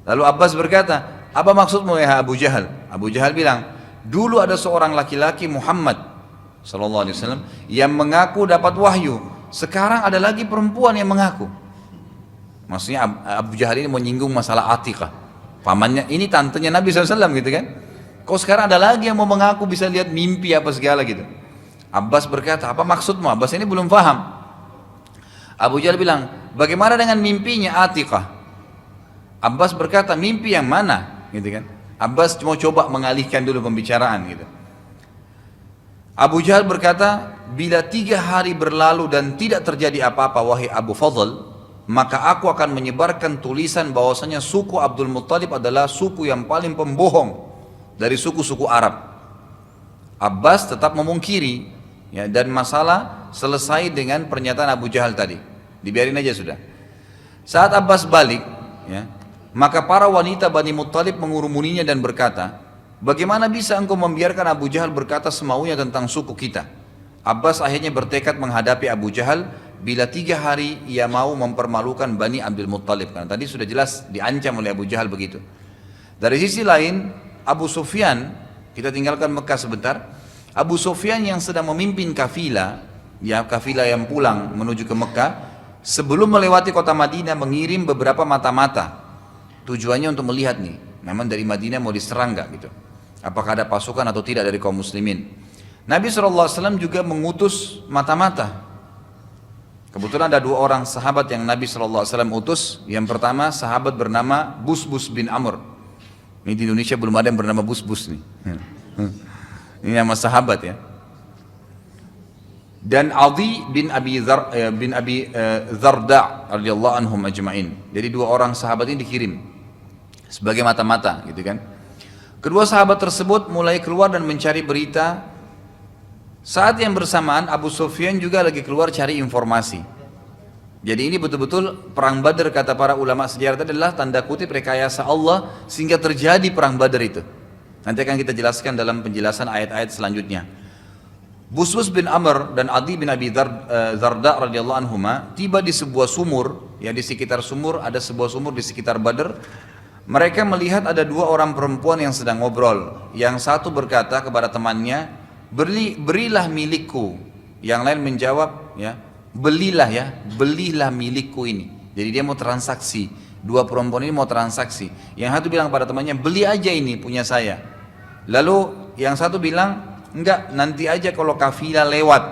Speaker 1: Lalu Abbas berkata, apa maksudmu ya Abu Jahal? Abu Jahal bilang, dulu ada seorang laki-laki Muhammad sallallahu alaihi wasallam yang mengaku dapat wahyu. Sekarang ada lagi perempuan yang mengaku. Maksudnya Abu Jahal ini menyinggung masalah Atikah, pamannya, ini tantenya Nabi SAW gitu kan. Kok sekarang ada lagi yang mau mengaku bisa lihat mimpi apa segala gitu. Abbas berkata, apa maksudmu? Abbas ini belum paham. Abu Jahal bilang, bagaimana dengan mimpinya Atikah? Abbas berkata, mimpi yang mana? Gitu kan. Abbas mau coba mengalihkan dulu pembicaraan gitu. Abu Jahal berkata, bila 3 hari berlalu dan tidak terjadi apa-apa wahai Abu Fadl, maka aku akan menyebarkan tulisan bahwasanya suku Abdul Muttalib adalah suku yang paling pembohong dari suku-suku Arab. Abbas tetap memungkiri ya, dan masalah selesai dengan pernyataan Abu Jahal tadi, dibiarin aja sudah. Saat Abbas balik ya, maka para wanita Bani Muttalib mengurumuninya dan berkata, bagaimana bisa engkau membiarkan Abu Jahal berkata semaunya tentang suku kita? Abbas akhirnya bertekad menghadapi Abu Jahal bila 3 hari ia mau mempermalukan Bani Abdul Muttalib. Karena tadi sudah jelas diancam oleh Abu Jahal begitu. Dari sisi lain, Abu Sufyan, kita tinggalkan Mekah sebentar, Abu Sufyan yang sedang memimpin kafilah, ya kafilah yang pulang menuju ke Mekah, sebelum melewati kota Madinah mengirim beberapa mata-mata. Tujuannya untuk melihat nih, memang dari Madinah mau diserang nggak gitu. Apakah ada pasukan atau tidak dari kaum muslimin. Nabi SAW juga mengutus mata-mata. Kebetulan ada dua orang sahabat yang Nabi SAW utus. Yang pertama sahabat bernama Busbus bin Amr. Ini di Indonesia belum ada yang bernama Busbus nih. Ini nama sahabat ya. Dan Adi bin Abi Zarda radhiyallahu anhum ajma'in. Jadi dua orang sahabat ini dikirim sebagai mata-mata gitu kan. Kedua sahabat tersebut mulai keluar dan mencari berita. Saat yang bersamaan Abu Sufyan juga lagi keluar cari informasi. Jadi ini betul-betul perang Badar, kata para ulama sejarah itu adalah tanda kutip rekayasa Allah sehingga terjadi perang Badar itu. Nanti akan kita jelaskan dalam penjelasan ayat-ayat selanjutnya. Busbus bin Amr dan Adi bin Abi Zarda radhiyallahu anhuma tiba di sebuah sumur, ya di sekitar sumur ada sebuah sumur di sekitar Badar. Mereka melihat ada dua orang perempuan yang sedang ngobrol. Yang satu berkata kepada temannya, berilah milikku. Yang lain menjawab, ya, belilah milikku ini. Jadi dia mau transaksi. Dua perempuan ini mau transaksi. Yang satu bilang pada temannya, beli aja ini punya saya. Lalu yang satu bilang, enggak, nanti aja kalau kafilah lewat,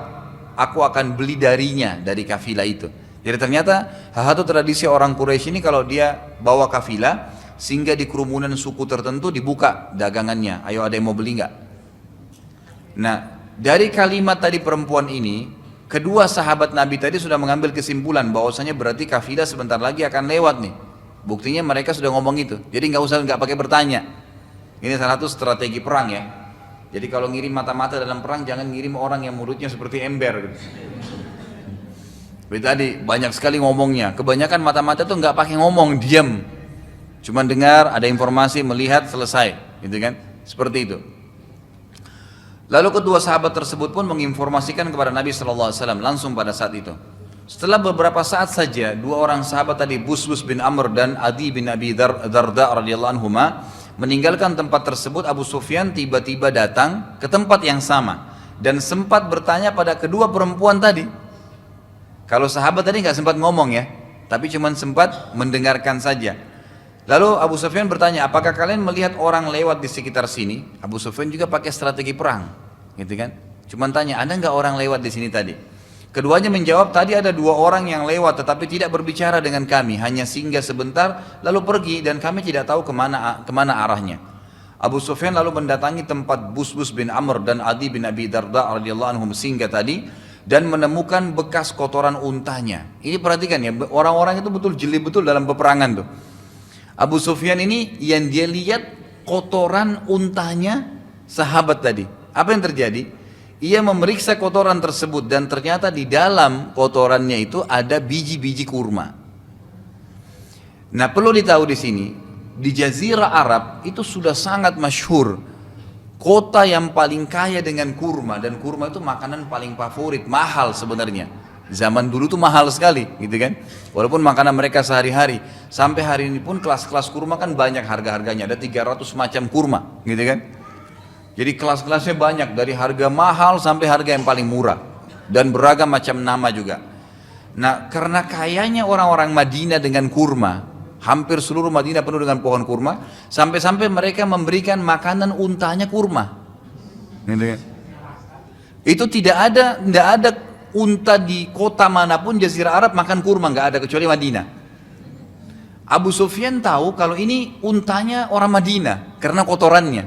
Speaker 1: aku akan beli darinya, dari kafilah itu. Jadi ternyata satu tradisi orang Quraisy ini kalau dia bawa kafilah, sehingga di kerumunan suku tertentu dibuka dagangannya. Ayo ada yang mau beli enggak? Nah, dari kalimat tadi perempuan ini, kedua sahabat Nabi tadi sudah mengambil kesimpulan bahwasanya berarti kafilah sebentar lagi akan lewat nih. Buktinya mereka sudah ngomong itu. Jadi nggak pakai bertanya. Ini salah satu strategi perang ya. Jadi kalau ngirim mata-mata dalam perang jangan ngirim orang yang mulutnya seperti ember gitu. Seperti tadi banyak sekali ngomongnya. Kebanyakan mata-mata tuh nggak pakai ngomong, diam. Cuman dengar, ada informasi, melihat, selesai, gitu kan? Seperti itu. Lalu kedua sahabat tersebut pun menginformasikan kepada Nabi SAW langsung pada saat itu. Setelah beberapa saat saja, dua orang sahabat tadi, Busbus bin Amr dan Adi bin Abi Darda radhiyallahu anhuma, meninggalkan tempat tersebut. Abu Sufyan tiba-tiba datang ke tempat yang sama dan sempat bertanya pada kedua perempuan tadi. Kalau sahabat tadi nggak sempat ngomong ya, tapi cuma sempat mendengarkan saja. Lalu Abu Sufyan bertanya, apakah kalian melihat orang lewat di sekitar sini? Abu Sufyan juga pakai strategi perang, gitu kan? Cuman tanya, ada nggak orang lewat di sini tadi? Keduanya menjawab, tadi ada dua orang yang lewat, tetapi tidak berbicara dengan kami, hanya singgah sebentar, lalu pergi, dan kami tidak tahu kemana arahnya. Abu Sufyan lalu mendatangi tempat Busbus bin Amr dan Adi bin Abi Darda radhiyallahu anhum singgah tadi, dan menemukan bekas kotoran untanya. Ini perhatikan ya, orang-orang itu betul jeli betul dalam peperangan tuh. Abu Sufyan ini yang dia lihat kotoran untanya sahabat tadi. Apa yang terjadi? Ia memeriksa kotoran tersebut dan ternyata di dalam kotorannya itu ada biji-biji kurma. Nah, perlu ditahu di sini, di Jazirah Arab itu sudah sangat masyhur kota yang paling kaya dengan kurma, dan kurma itu makanan paling favorit, mahal sebenarnya. Zaman dulu tuh mahal sekali gitu kan. Walaupun makanan mereka sehari-hari. Sampai hari ini pun kelas-kelas kurma kan banyak harga-harganya. Ada 300 macam kurma gitu kan. Jadi kelas-kelasnya banyak. Dari harga mahal sampai harga yang paling murah. Dan beragam macam nama juga. Nah, karena kayanya orang-orang Madinah dengan kurma, hampir seluruh Madinah penuh dengan pohon kurma, sampai-sampai mereka memberikan makanan untanya kurma gitu kan. Itu tidak ada unta di kota manapun Jazirah Arab makan kurma, nggak ada kecuali Madinah. Abu Sufyan tahu kalau ini untanya orang Madinah karena kotorannya.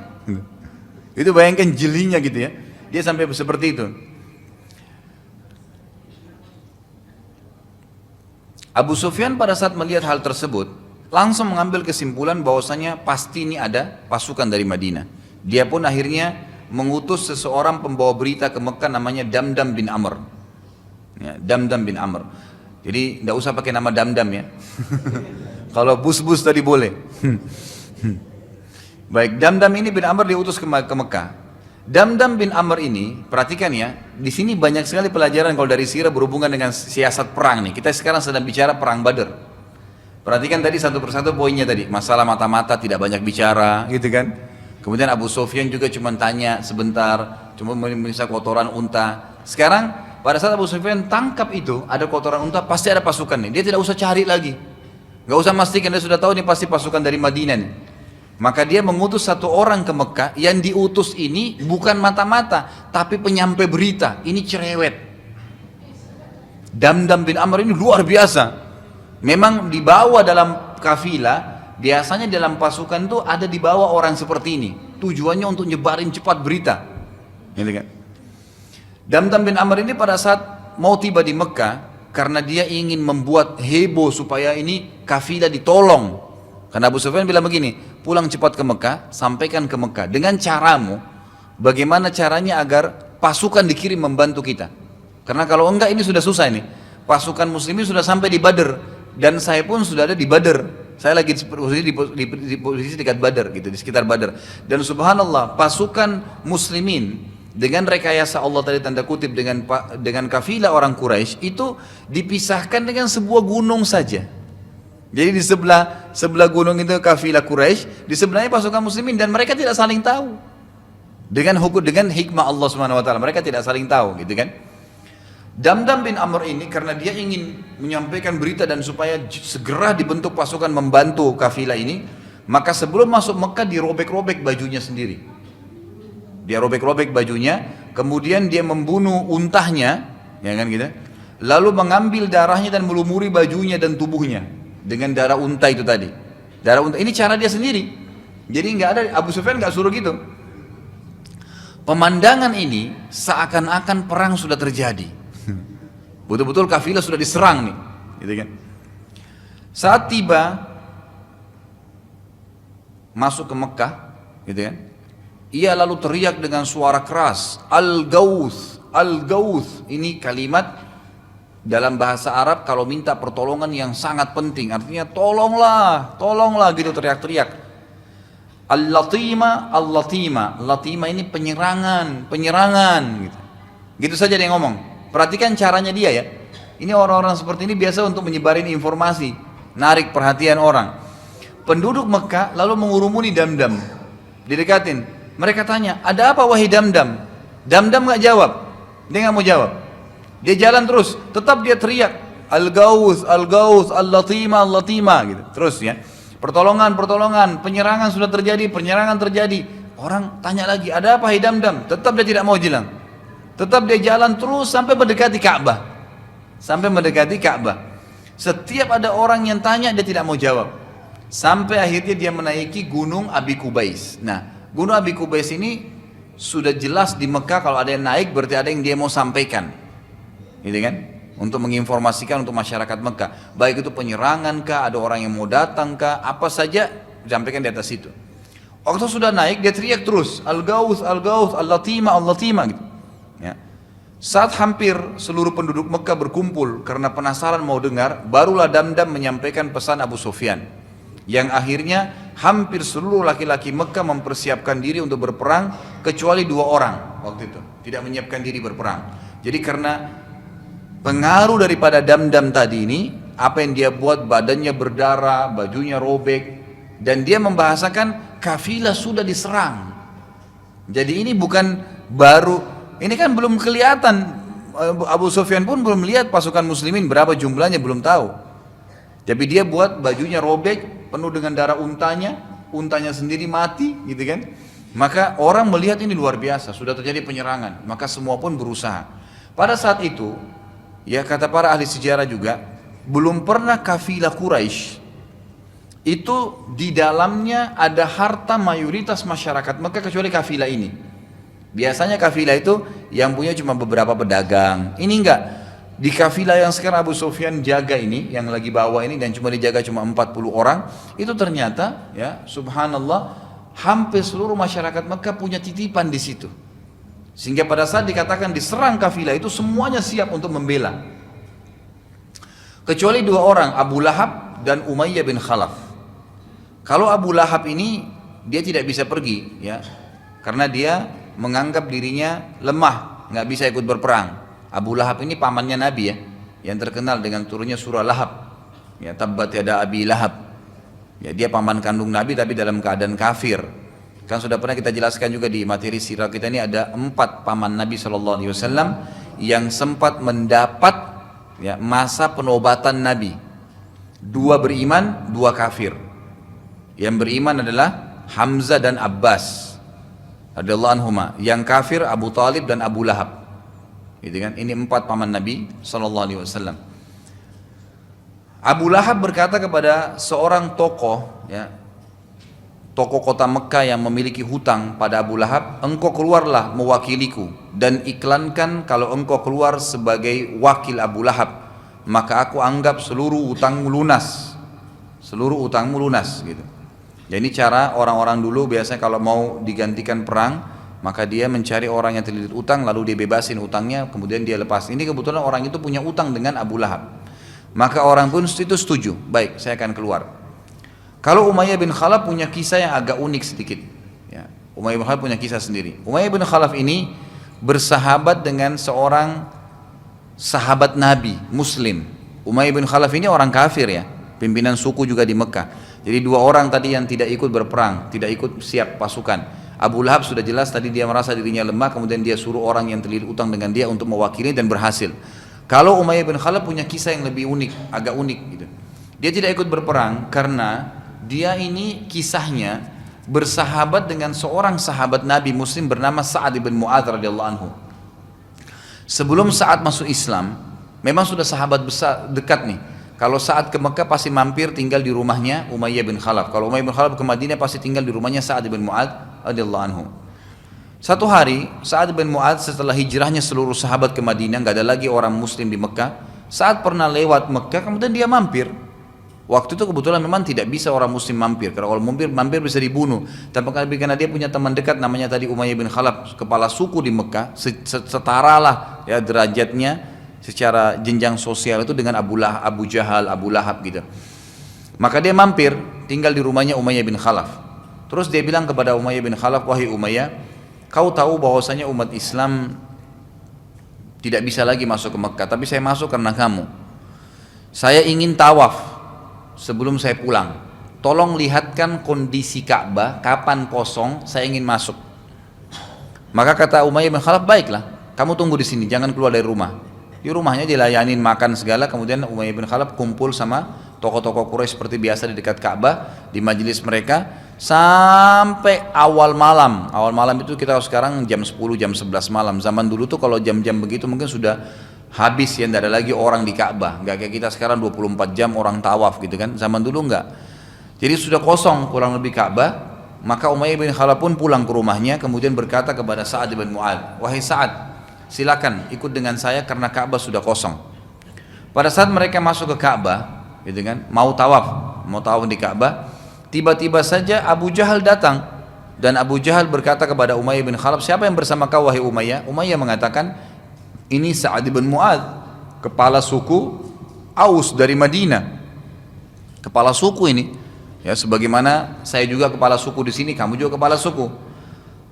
Speaker 1: Itu bayangkan jelinya gitu ya. Dia sampai seperti itu. Abu Sufyan pada saat melihat hal tersebut langsung mengambil kesimpulan bahwasanya pasti ini ada pasukan dari Madinah. Dia pun akhirnya mengutus seseorang pembawa berita ke Mekah namanya Damdam bin Amr. Ya, Damdam bin Amr. Jadi tidak usah pakai nama Damdam ya. Kalau Busbus tadi boleh. Baik, Damdam ini bin Amr diutus ke Mekah. Damdam bin Amr ini, perhatikan ya, di sini banyak sekali pelajaran kalau dari sirah berhubungan dengan siasat perang nih. Kita sekarang sedang bicara perang Badar. Perhatikan tadi satu persatu poinnya tadi, masalah mata-mata tidak banyak bicara, gitu kan. Kemudian Abu Sufyan juga cuma tanya sebentar, cuma memeriksa kotoran unta. Sekarang pada saat Abu Sufyan tangkap itu ada kotoran unta, pasti ada pasukan nih. Dia tidak usah cari lagi, nggak usah memastikan, dia sudah tahu ini pasti pasukan dari Madinah nih. Maka dia mengutus satu orang ke Mekah. Yang diutus ini bukan mata-mata, tapi penyampai berita. Ini cerewet. Damdam bin Amr ini luar biasa. Memang dibawa dalam kafilah. Biasanya dalam pasukan itu ada di bawah orang seperti ini. Tujuannya untuk nyebarin cepat berita. Gitu kan? Damdam bin Amr ini pada saat mau tiba di Mekah, karena dia ingin membuat heboh supaya ini kafilah ditolong. Karena Abu Sufyan bilang begini, pulang cepat ke Mekah, sampaikan ke Mekah dengan caramu, bagaimana caranya agar pasukan dikirim membantu kita. Karena kalau enggak ini sudah susah ini. Pasukan muslimin sudah sampai di Badr, dan saya pun sudah ada di Badr. Saya lagi di posisi dekat Badr gitu, di sekitar Badr. Dan subhanallah, pasukan muslimin dengan rekayasa Allah tadi tanda kutip dengan kafilah orang Quraisy itu dipisahkan dengan sebuah gunung saja. Jadi di sebelah gunung itu kafilah Quraisy, di sebelahnya pasukan muslimin, dan mereka tidak saling tahu. Dengan hikmah Allah Subhanahu wa taala, mereka tidak saling tahu gitu kan. Damdam bin Amr ini karena dia ingin menyampaikan berita dan supaya segera dibentuk pasukan membantu kafilah ini, maka sebelum masuk Mekah dirobek-robek bajunya sendiri. Dia robek-robek bajunya, kemudian dia membunuh untahnya, ya kan gitu. Lalu mengambil darahnya dan melumuri bajunya dan tubuhnya dengan darah unta itu tadi. Darah unta ini cara dia sendiri. Jadi nggak ada, Abu Sufyan nggak suruh gitu. Pemandangan ini seakan-akan perang sudah terjadi. Betul-betul kafilah sudah diserang nih, gitu kan. Saat tiba masuk ke Mekah, gitu kan. Ia lalu teriak dengan suara keras, Al-Gauth, Al-Gauth. Ini kalimat dalam bahasa Arab kalau minta pertolongan yang sangat penting, artinya tolonglah, tolonglah gitu, teriak-teriak. Al-Latima, Al-Latima. Latima ini penyerangan, penyerangan gitu. Gitu saja dia ngomong. Perhatikan caranya dia ya. Ini orang-orang seperti ini biasa untuk menyebarin informasi, narik perhatian orang. Penduduk Mekah lalu mengurumuni Damdam, didekatin. Mereka tanya, ada apa wahai Damdam? Damdam nggak jawab, dia nggak mau jawab. Dia jalan terus, tetap dia teriak, Al-Gauth, Al-Gauth, Al-Latima, Al-Latima gitu. Terus ya, pertolongan, pertolongan, penyerangan sudah terjadi, penyerangan terjadi. Orang tanya lagi, ada apa wahai Damdam? Tetap dia tidak mau jalan. Tetap dia jalan terus sampai mendekati Ka'bah. Sampai mendekati Ka'bah. Setiap ada orang yang tanya dia tidak mau jawab. Sampai akhirnya dia menaiki gunung Abi Qubais. Nah, gunung Abi Qubais ini sudah jelas di Mekah kalau ada yang naik berarti ada yang dia mau sampaikan. Gitu kan? Untuk menginformasikan untuk masyarakat Mekah. Baik itu penyerangan kah, ada orang yang mau datang kah, apa saja disampaikan di atas itu. Waktu sudah naik dia teriak terus, Al-Gauth, Al-Gauth, Al-Latima, Al-Latima gitu. Ya. Saat hampir seluruh penduduk Mekah berkumpul karena penasaran mau dengar, barulah Damdam menyampaikan pesan Abu Sufyan, yang akhirnya hampir seluruh laki-laki Mekah mempersiapkan diri untuk berperang kecuali 2 orang waktu itu tidak menyiapkan diri berperang. Jadi karena pengaruh daripada Damdam tadi ini, apa yang dia buat, badannya berdarah, bajunya robek, dan dia membahasakan kafilah sudah diserang. Jadi ini bukan baru. Ini kan belum kelihatan, Abu Sufyan pun belum lihat pasukan muslimin berapa jumlahnya, belum tahu. Tapi dia buat bajunya robek, penuh dengan darah untanya sendiri mati gitu kan. Maka orang melihat ini luar biasa, sudah terjadi penyerangan, maka semua pun berusaha. Pada saat itu, ya kata para ahli sejarah juga, belum pernah kafilah Quraisy itu di dalamnya ada harta mayoritas masyarakat Mekah kecuali kafilah ini. Biasanya kafilah itu yang punya cuma beberapa pedagang. Ini enggak. Di kafilah yang sekarang Abu Sufyan jaga ini, yang lagi bawa ini dan cuma dijaga cuma 40 orang, itu ternyata ya subhanallah hampir seluruh masyarakat Mekah punya titipan di situ. Sehingga pada saat dikatakan diserang kafilah itu semuanya siap untuk membela. Kecuali 2 orang, Abu Lahab dan Umayyah bin Khalaf. Kalau Abu Lahab ini dia tidak bisa pergi ya, karena dia menganggap dirinya lemah, nggak bisa ikut berperang. Abu Lahab ini pamannya Nabi ya, yang terkenal dengan turunnya surah Lahab. Ya, tabbat yada Abi Lahab. Ya, dia paman kandung Nabi tapi dalam keadaan kafir. Kan sudah pernah kita jelaskan juga di materi sirah kita ini, ada 4 paman Nabi SAW yang sempat mendapat ya, masa penobatan Nabi. 2 beriman, 2 kafir. Yang beriman adalah Hamzah dan Abbas radhiyallahu anhuma. Yang kafir Abu Talib dan Abu Lahab. Gitu kan? Ini 4 paman Nabi SAW. Abu Lahab berkata kepada seorang tokoh, ya, tokoh kota Mekah yang memiliki hutang pada Abu Lahab, engkau keluarlah mewakiliku dan iklankan kalau engkau keluar sebagai wakil Abu Lahab, maka aku anggap seluruh utangmu lunas. Seluruh utangmu lunas gitu. Jadi cara orang-orang dulu biasanya kalau mau digantikan perang, maka dia mencari orang yang terlilit utang lalu dia bebasin utangnya, kemudian dia lepas. Ini kebetulan orang itu punya utang dengan Abu Lahab. Maka orang pun itu setuju, baik saya akan keluar. Kalau Umayyah bin Khalaf punya kisah yang agak unik sedikit. Ya, Umayyah bin Khalaf punya kisah sendiri. Umayyah bin Khalaf ini bersahabat dengan seorang sahabat Nabi, Muslim. Umayyah bin Khalaf ini orang kafir ya, pimpinan suku juga di Mekah. Jadi 2 orang tadi yang tidak ikut berperang, tidak ikut siap pasukan. Abu Lahab sudah jelas tadi dia merasa dirinya lemah, kemudian dia suruh orang yang terlilit utang dengan dia untuk mewakili dan berhasil. Kalau Umayyah bin Khalaf punya kisah yang lebih unik, agak unik gitu. Dia tidak ikut berperang karena dia ini kisahnya bersahabat dengan seorang sahabat Nabi Muslim bernama Sa'ad bin Mu'adz radhiyallahu anhu. Sebelum Sa'ad masuk Islam, memang sudah sahabat besar dekat nih. Kalau Sa'ad ke Mekah pasti mampir tinggal di rumahnya Umayyah bin Khalaf. Kalau Umayyah bin Khalaf ke Madinah pasti tinggal di rumahnya Sa'ad bin Mu'adz radhiyallahu anhu. Satu hari Sa'ad bin Mu'adz setelah hijrahnya seluruh sahabat ke Madinah, nggak ada lagi orang Muslim di Mekah. Sa'ad pernah lewat Mekah, kemudian dia mampir. Waktu itu kebetulan memang tidak bisa orang muslim mampir, karena kalau mampir bisa dibunuh. Tapi karena dia punya teman dekat namanya tadi Umayyah bin Khalaf, kepala suku di Mekah, setara lah ya derajatnya secara jenjang sosial itu dengan Abu Jahal, Abu Lahab gitu. Maka dia mampir tinggal di rumahnya Umayyah bin Khalaf. Terus dia bilang kepada Umayyah bin Khalaf, wahai Umayyah, kau tahu bahwasanya umat Islam tidak bisa lagi masuk ke Mekah, tapi saya masuk karena kamu. Saya ingin tawaf sebelum saya pulang, tolong lihatkan kondisi Ka'bah, kapan kosong, saya ingin masuk. Maka kata Umayyah bin Khalaf, baiklah, kamu tunggu di sini, jangan keluar dari rumah. Di rumahnya dilayanin makan segala, kemudian Umayyah bin Khalaf kumpul sama tokoh-tokoh Quraisy seperti biasa di dekat Ka'bah, di majelis mereka, sampai awal malam. Awal malam itu kita sekarang jam 10, jam 11 malam. Zaman dulu tuh kalau jam-jam begitu mungkin sudah habis ya, tidak ada lagi orang di Ka'bah. Nggak kayak kita sekarang 24 jam orang tawaf gitu kan. Zaman dulu nggak. Jadi sudah kosong kurang lebih Ka'bah. Maka Umayyah bin Khalaf pun pulang ke rumahnya, kemudian berkata kepada Sa'ad bin Mu'adz, wahai Sa'ad, silakan ikut dengan saya karena Ka'bah sudah kosong. Pada saat mereka masuk ke Ka'bah, gitu kan, mau tawaf di Ka'bah, tiba-tiba saja Abu Jahal datang. Dan Abu Jahal berkata kepada Umayyah bin Khalaf, siapa yang bersama kau wahai Umayyah? Umayyah mengatakan, ini Sa'ad bin Mu'adz, kepala suku Aus dari Madinah. Kepala suku ini, ya sebagaimana saya juga kepala suku di sini, kamu juga kepala suku.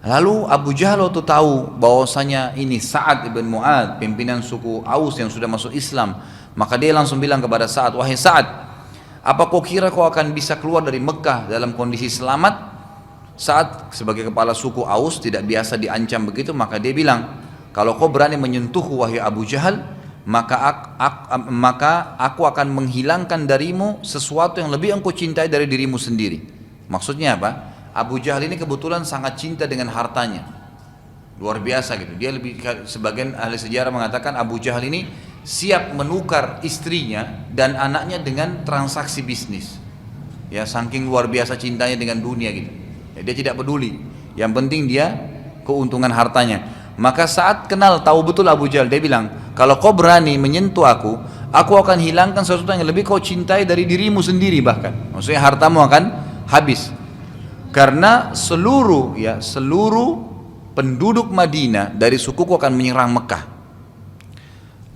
Speaker 1: Lalu Abu Jahal waktu tahu bahwasanya ini Sa'ad bin Mu'adz, pimpinan suku Aus yang sudah masuk Islam, maka dia langsung bilang kepada Sa'ad, wahai Sa'ad, apa kau kira kau akan bisa keluar dari Mekah dalam kondisi selamat? Sa'ad sebagai kepala suku Aus tidak biasa diancam begitu, maka dia bilang, kalau kau berani menyentuhku wahai Abu Jahal, maka aku akan menghilangkan darimu sesuatu yang lebih engkau cintai dari dirimu sendiri. Maksudnya apa? Abu Jahal ini kebetulan sangat cinta dengan hartanya, luar biasa gitu. Dia lebih, sebagian ahli sejarah mengatakan Abu Jahal ini siap menukar istrinya dan anaknya dengan transaksi bisnis. Ya saking luar biasa cintanya dengan dunia gitu. Ya, dia tidak peduli. Yang penting dia keuntungan hartanya. Maka saat kenal tahu betul Abu Jahal, dia bilang, kalau kau berani menyentuh aku akan hilangkan sesuatu yang lebih kau cintai dari dirimu sendiri bahkan. Maksudnya hartamu akan habis. Karena seluruh penduduk Madinah dari sukuku akan menyerang Mekah.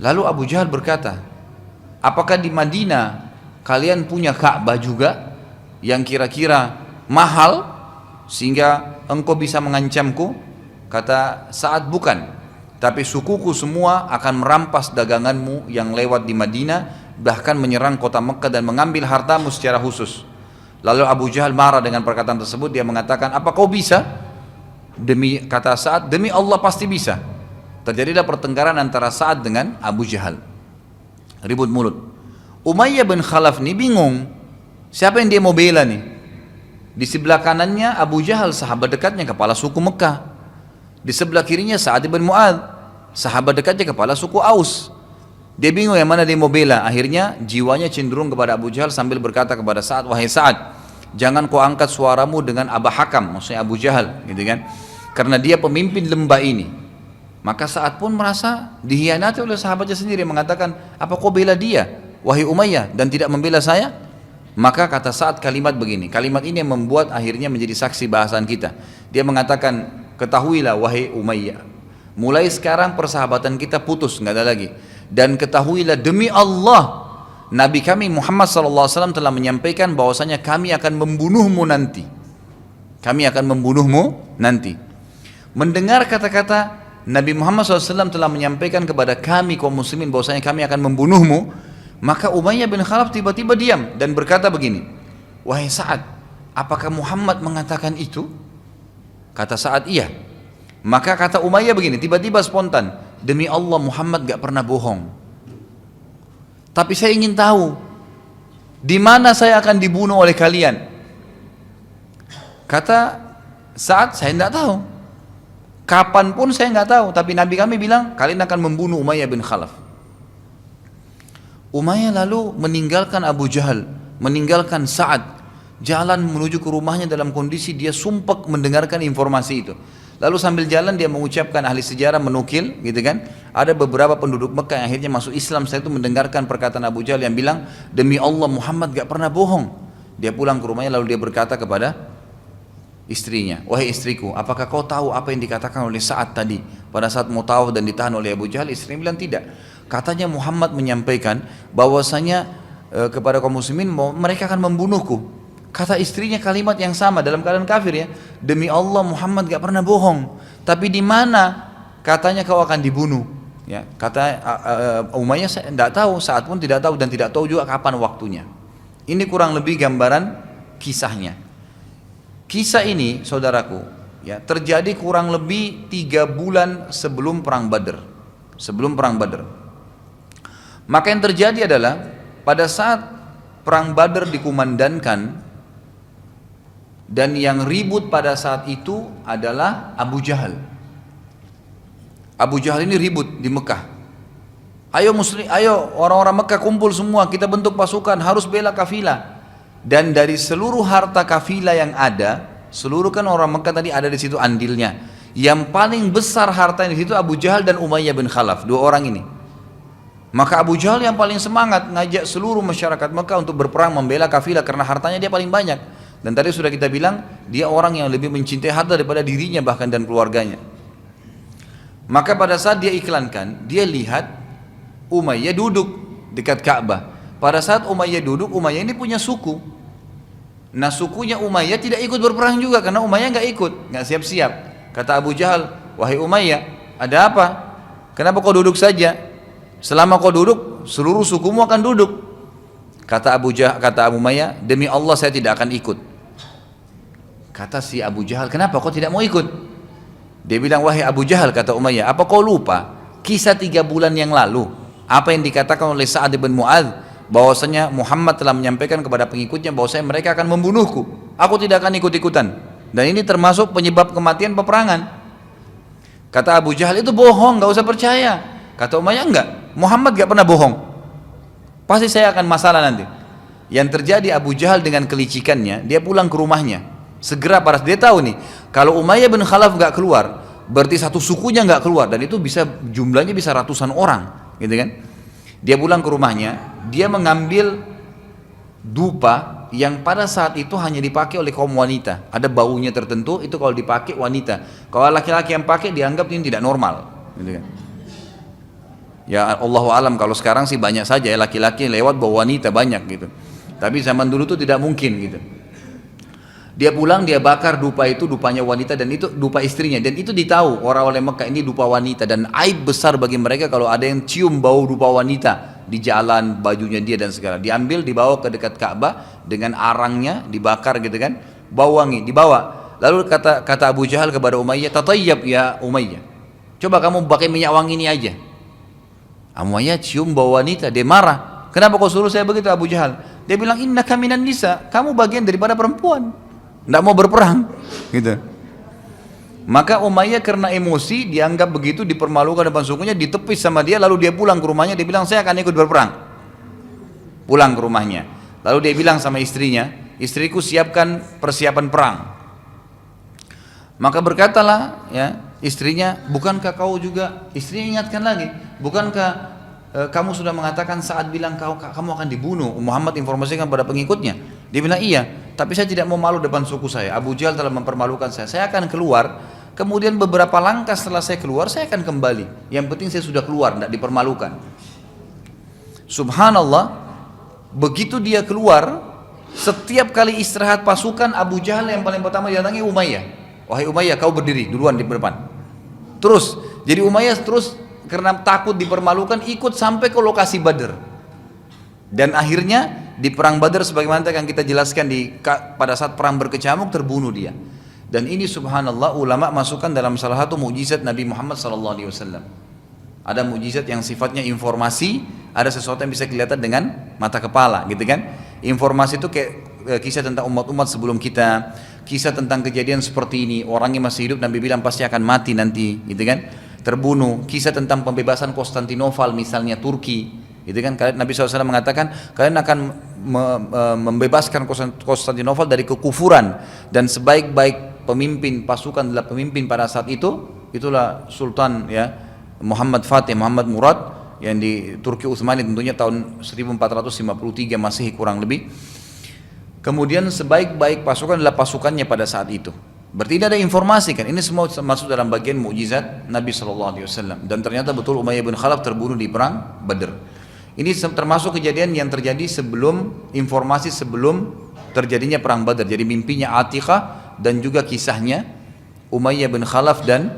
Speaker 1: Lalu Abu Jahal berkata, apakah di Madinah kalian punya Ka'bah juga yang kira-kira mahal sehingga engkau bisa mengancamku? Kata Sa'ad, bukan, tapi sukuku semua akan merampas daganganmu yang lewat di Madinah, bahkan menyerang kota Mekah dan mengambil hartamu secara khusus. Lalu Abu Jahal marah dengan perkataan tersebut, dia mengatakan, apa kau bisa? Kata Sa'ad, demi Allah pasti bisa. Terjadilah pertengkaran antara Sa'ad dengan Abu Jahal, ribut mulut. Umayyah bin Khalaf ini bingung, siapa yang dia mau bela nih? Di sebelah kanannya Abu Jahal, sahabat dekatnya, kepala suku Mekah. Di sebelah kirinya Sa'ad bin Mu'adz, sahabat dekatnya, kepala suku Aus. Dia bingung yang mana dia mau bela. Akhirnya jiwanya cenderung kepada Abu Jahal sambil berkata kepada Sa'ad, wahai Sa'ad, jangan kau angkat suaramu dengan Aba Hakam, maksudnya Abu Jahal, gitu kan? Karena dia pemimpin lembah ini. Maka Sa'ad pun merasa dihianati oleh sahabatnya sendiri, mengatakan, apa kau bela dia, wahai Umayyah, dan tidak membela saya? Maka kata Sa'ad kalimat begini, kalimat ini yang membuat akhirnya menjadi saksi bahasan kita. Dia mengatakan, ketahuilah wahai Umayyah, mulai sekarang persahabatan kita putus, nggak ada lagi. Dan ketahuilah demi Allah, Nabi kami Muhammad SAW telah menyampaikan bahwasanya kami akan membunuhmu nanti. Kami akan membunuhmu nanti. Mendengar kata-kata Nabi Muhammad SAW telah menyampaikan kepada kami kaum muslimin bahwasanya kami akan membunuhmu, maka Umayyah bin Khalaf tiba-tiba diam dan berkata begini, wahai Sa'ad, apakah Muhammad mengatakan itu? Kata Sa'ad, iya. Maka kata Umayyah begini, tiba-tiba spontan, demi Allah Muhammad gak pernah bohong. Tapi saya ingin tahu, di mana saya akan dibunuh oleh kalian? Kata Sa'ad, saya tidak tahu. Kapanpun saya nggak tahu. Tapi Nabi kami bilang, kalian akan membunuh Umayyah bin Khalaf. Umayyah lalu meninggalkan Abu Jahal, meninggalkan Sa'ad, jalan menuju ke rumahnya dalam kondisi dia sumpek mendengarkan informasi itu. Lalu sambil jalan dia mengucapkan, ahli sejarah menukil, gitu kan? Ada beberapa penduduk Mekah yang akhirnya masuk Islam. Saya itu mendengarkan perkataan Abu Jahal yang bilang, demi Allah Muhammad gak pernah bohong. Dia pulang ke rumahnya lalu dia berkata kepada istrinya, wahai istriku, apakah kau tahu apa yang dikatakan oleh Sa'ad tadi pada saat mau tawaf dan ditahan oleh Abu Jahal? Istrinya bilang tidak. Katanya Muhammad menyampaikan bahwasanya kepada kaum muslimin mereka akan membunuhku. Kata istrinya kalimat yang sama dalam keadaan kafir ya, demi Allah Muhammad gak pernah bohong. Tapi di mana katanya kau akan dibunuh? Ya, kata Umayyah saya tidak tahu, Sa'ad pun tidak tahu dan tidak tahu juga kapan waktunya. Ini kurang lebih gambaran kisahnya. Kisah ini saudaraku ya terjadi kurang lebih 3 bulan sebelum perang Badr. Sebelum perang Badr. Maka yang terjadi adalah pada saat perang Badr dikumandangkan, dan yang ribut pada saat itu adalah Abu Jahal. Abu Jahal ini ribut di Mekah. Ayo muslim, ayo orang-orang Mekah kumpul semua, kita bentuk pasukan, harus bela kafilah. Dan dari seluruh harta kafilah yang ada, seluruh kan orang Mekah tadi ada di situ andilnya. Yang paling besar harta di situ Abu Jahal dan Umayyah bin Khalaf, 2 orang ini. Maka Abu Jahal yang paling semangat ngajak seluruh masyarakat Mekah untuk berperang membela kafilah karena hartanya dia paling banyak. Dan tadi sudah kita bilang, dia orang yang lebih mencintai harta daripada dirinya bahkan dan keluarganya. Maka pada saat dia iklankan, dia lihat Umayyah duduk dekat Ka'bah. Pada saat Umayyah duduk, Umayyah ini punya suku. Nah sukunya Umayyah tidak ikut berperang juga karena Umayyah nggak ikut, nggak siap-siap. Kata Abu Jahal, wahai Umayyah, ada apa? Kenapa kau duduk saja? Selama kau duduk, seluruh sukumu akan duduk. Kata Abu Umayyah, demi Allah saya tidak akan ikut. Kata si Abu Jahal, kenapa kau tidak mau ikut? Dia bilang, wahai Abu Jahal, kata Umayyah, apa kau lupa kisah 3 bulan yang lalu? Apa yang dikatakan oleh Sa'ad bin Mu'adz, bahwasanya Muhammad telah menyampaikan kepada pengikutnya bahwasanya mereka akan membunuhku. Aku tidak akan ikut-ikutan. Dan ini termasuk penyebab kematian peperangan. Kata Abu Jahal, itu bohong, gak usah percaya. Kata Umayyah, enggak, Muhammad gak pernah bohong. Pasti saya akan masalah nanti. Yang terjadi Abu Jahal dengan kelicikannya, dia pulang ke rumahnya. Segera pada dia tahu nih, kalau Umayyah bin Khalaf gak keluar, berarti satu sukunya gak keluar, dan itu bisa jumlahnya bisa ratusan orang, gitu kan? Dia pulang ke rumahnya, dia mengambil dupa yang pada saat itu hanya dipakai oleh kaum wanita. Ada baunya tertentu, itu kalau dipakai wanita. Kalau laki-laki yang pakai dianggap ini tidak normal, gitu kan? Ya Allahu alam, kalau sekarang sih banyak saja ya laki-laki lewat bawa wanita banyak gitu. Tapi zaman dulu tuh tidak mungkin gitu. Dia pulang, dia bakar dupa itu, dupanya wanita, dan itu dupa istrinya, dan itu ditahu orang-orang Mekah ini dupa wanita, dan aib besar bagi mereka kalau ada yang cium bau dupa wanita di jalan, bajunya dia dan segala. Diambil, dibawa ke dekat Ka'bah, dengan arangnya dibakar gitu kan, bau wangi dibawa. Lalu kata Abu Jahal kepada Umayyah, "Tatayyab ya Umayyah. Coba kamu pakai minyak wangi ini aja." Umayyah cium bau wanita, dia marah. "Kenapa kau suruh saya begitu Abu Jahal?" Dia bilang, "Innaka minan nisa, kamu bagian daripada perempuan. Enggak mau berperang." Gitu. Maka Umayyah karena emosi dianggap begitu, dipermalukan depan sukunya, ditepis sama dia, lalu dia pulang ke rumahnya, dia bilang, "Saya akan ikut berperang." Pulang ke rumahnya. Lalu dia bilang sama istrinya, "Istriku, siapkan persiapan perang." Maka berkatalah ya istrinya, "Bukankah kau juga," istrinya ingatkan lagi, "bukankah kamu sudah mengatakan saat bilang kamu akan dibunuh, Muhammad informasikan pada pengikutnya?" Dia bilang, "Iya, tapi saya tidak mau malu depan suku saya. Abu Jahal telah mempermalukan saya. Saya akan keluar, kemudian beberapa langkah setelah saya keluar, saya akan kembali. Yang penting saya sudah keluar, tidak dipermalukan." Subhanallah, begitu dia keluar, setiap kali istirahat pasukan, Abu Jahal yang paling pertama didatangi Umayyah. "Wahai Umayyah, kau berdiri duluan di depan." Terus, jadi Umayyah terus karena takut dipermalukan ikut sampai ke lokasi Badr. Dan akhirnya di perang Badr sebagaimana yang kita jelaskan pada saat perang berkecamuk terbunuh dia. Dan ini subhanallah ulama masukkan dalam salah satu mukjizat Nabi Muhammad SAW. Ada mukjizat yang sifatnya informasi, ada sesuatu yang bisa kelihatan dengan mata kepala, gitu kan? Informasi itu kayak kisah tentang umat-umat sebelum kita, kisah tentang kejadian seperti ini, orangnya masih hidup, Nabi bilang pasti akan mati nanti, gitu kan? Terbunuh. Kisah tentang pembebasan Konstantinopel misalnya, Turki, gitu kan? Nabi SAW mengatakan kalian akan membebaskan Konstantinopel dari kekufuran, dan sebaik-baik pemimpin pasukan adalah pemimpin pada saat itu, itulah Sultan ya Muhammad Fatih, Muhammad Murad yang di Turki Utsmani tentunya tahun 1453 Masehi kurang lebih. Kemudian sebaik-baik pasukan adalah pasukannya pada saat itu. Berarti tidak ada informasi kan? Ini semua masuk dalam bagian mukjizat Nabi SAW. Dan ternyata betul Umayyah bin Khalaf terbunuh di perang Badr. Ini termasuk kejadian yang terjadi sebelum, informasi sebelum terjadinya perang Badr. Jadi mimpinya Atiqah dan juga kisahnya Umayyah bin Khalaf dan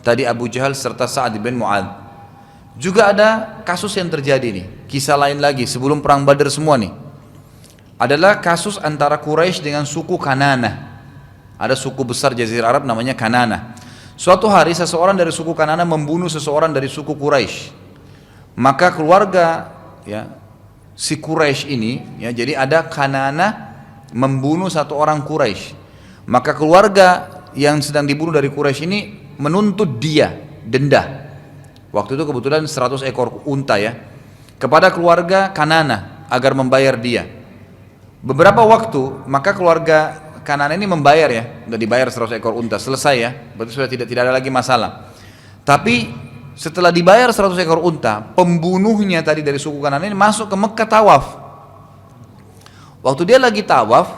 Speaker 1: tadi Abu Jahal serta Sa'ad bin Mu'adz. Juga ada kasus yang terjadi nih, kisah lain lagi sebelum perang Badr semua nih. Adalah kasus antara Quraisy dengan suku Kanana. Ada suku besar Jazirah Arab namanya Kanana. Suatu hari seseorang dari suku Kanana membunuh seseorang dari suku Quraisy. Maka keluarga ya si Quraisy ini ya, jadi ada Kanana membunuh satu orang Quraisy. Maka keluarga yang sedang dibunuh dari Quraisy ini menuntut dia denda. Waktu itu kebetulan 100 ekor unta ya, kepada keluarga Kanana agar membayar dia. Beberapa waktu maka keluarga Kanana ini membayar ya, sudah dibayar 100 ekor unta, selesai ya, berarti sudah tidak ada lagi masalah. Tapi setelah dibayar 100 ekor unta, pembunuhnya tadi dari suku Kanana ini masuk ke Mekah tawaf. Waktu dia lagi tawaf,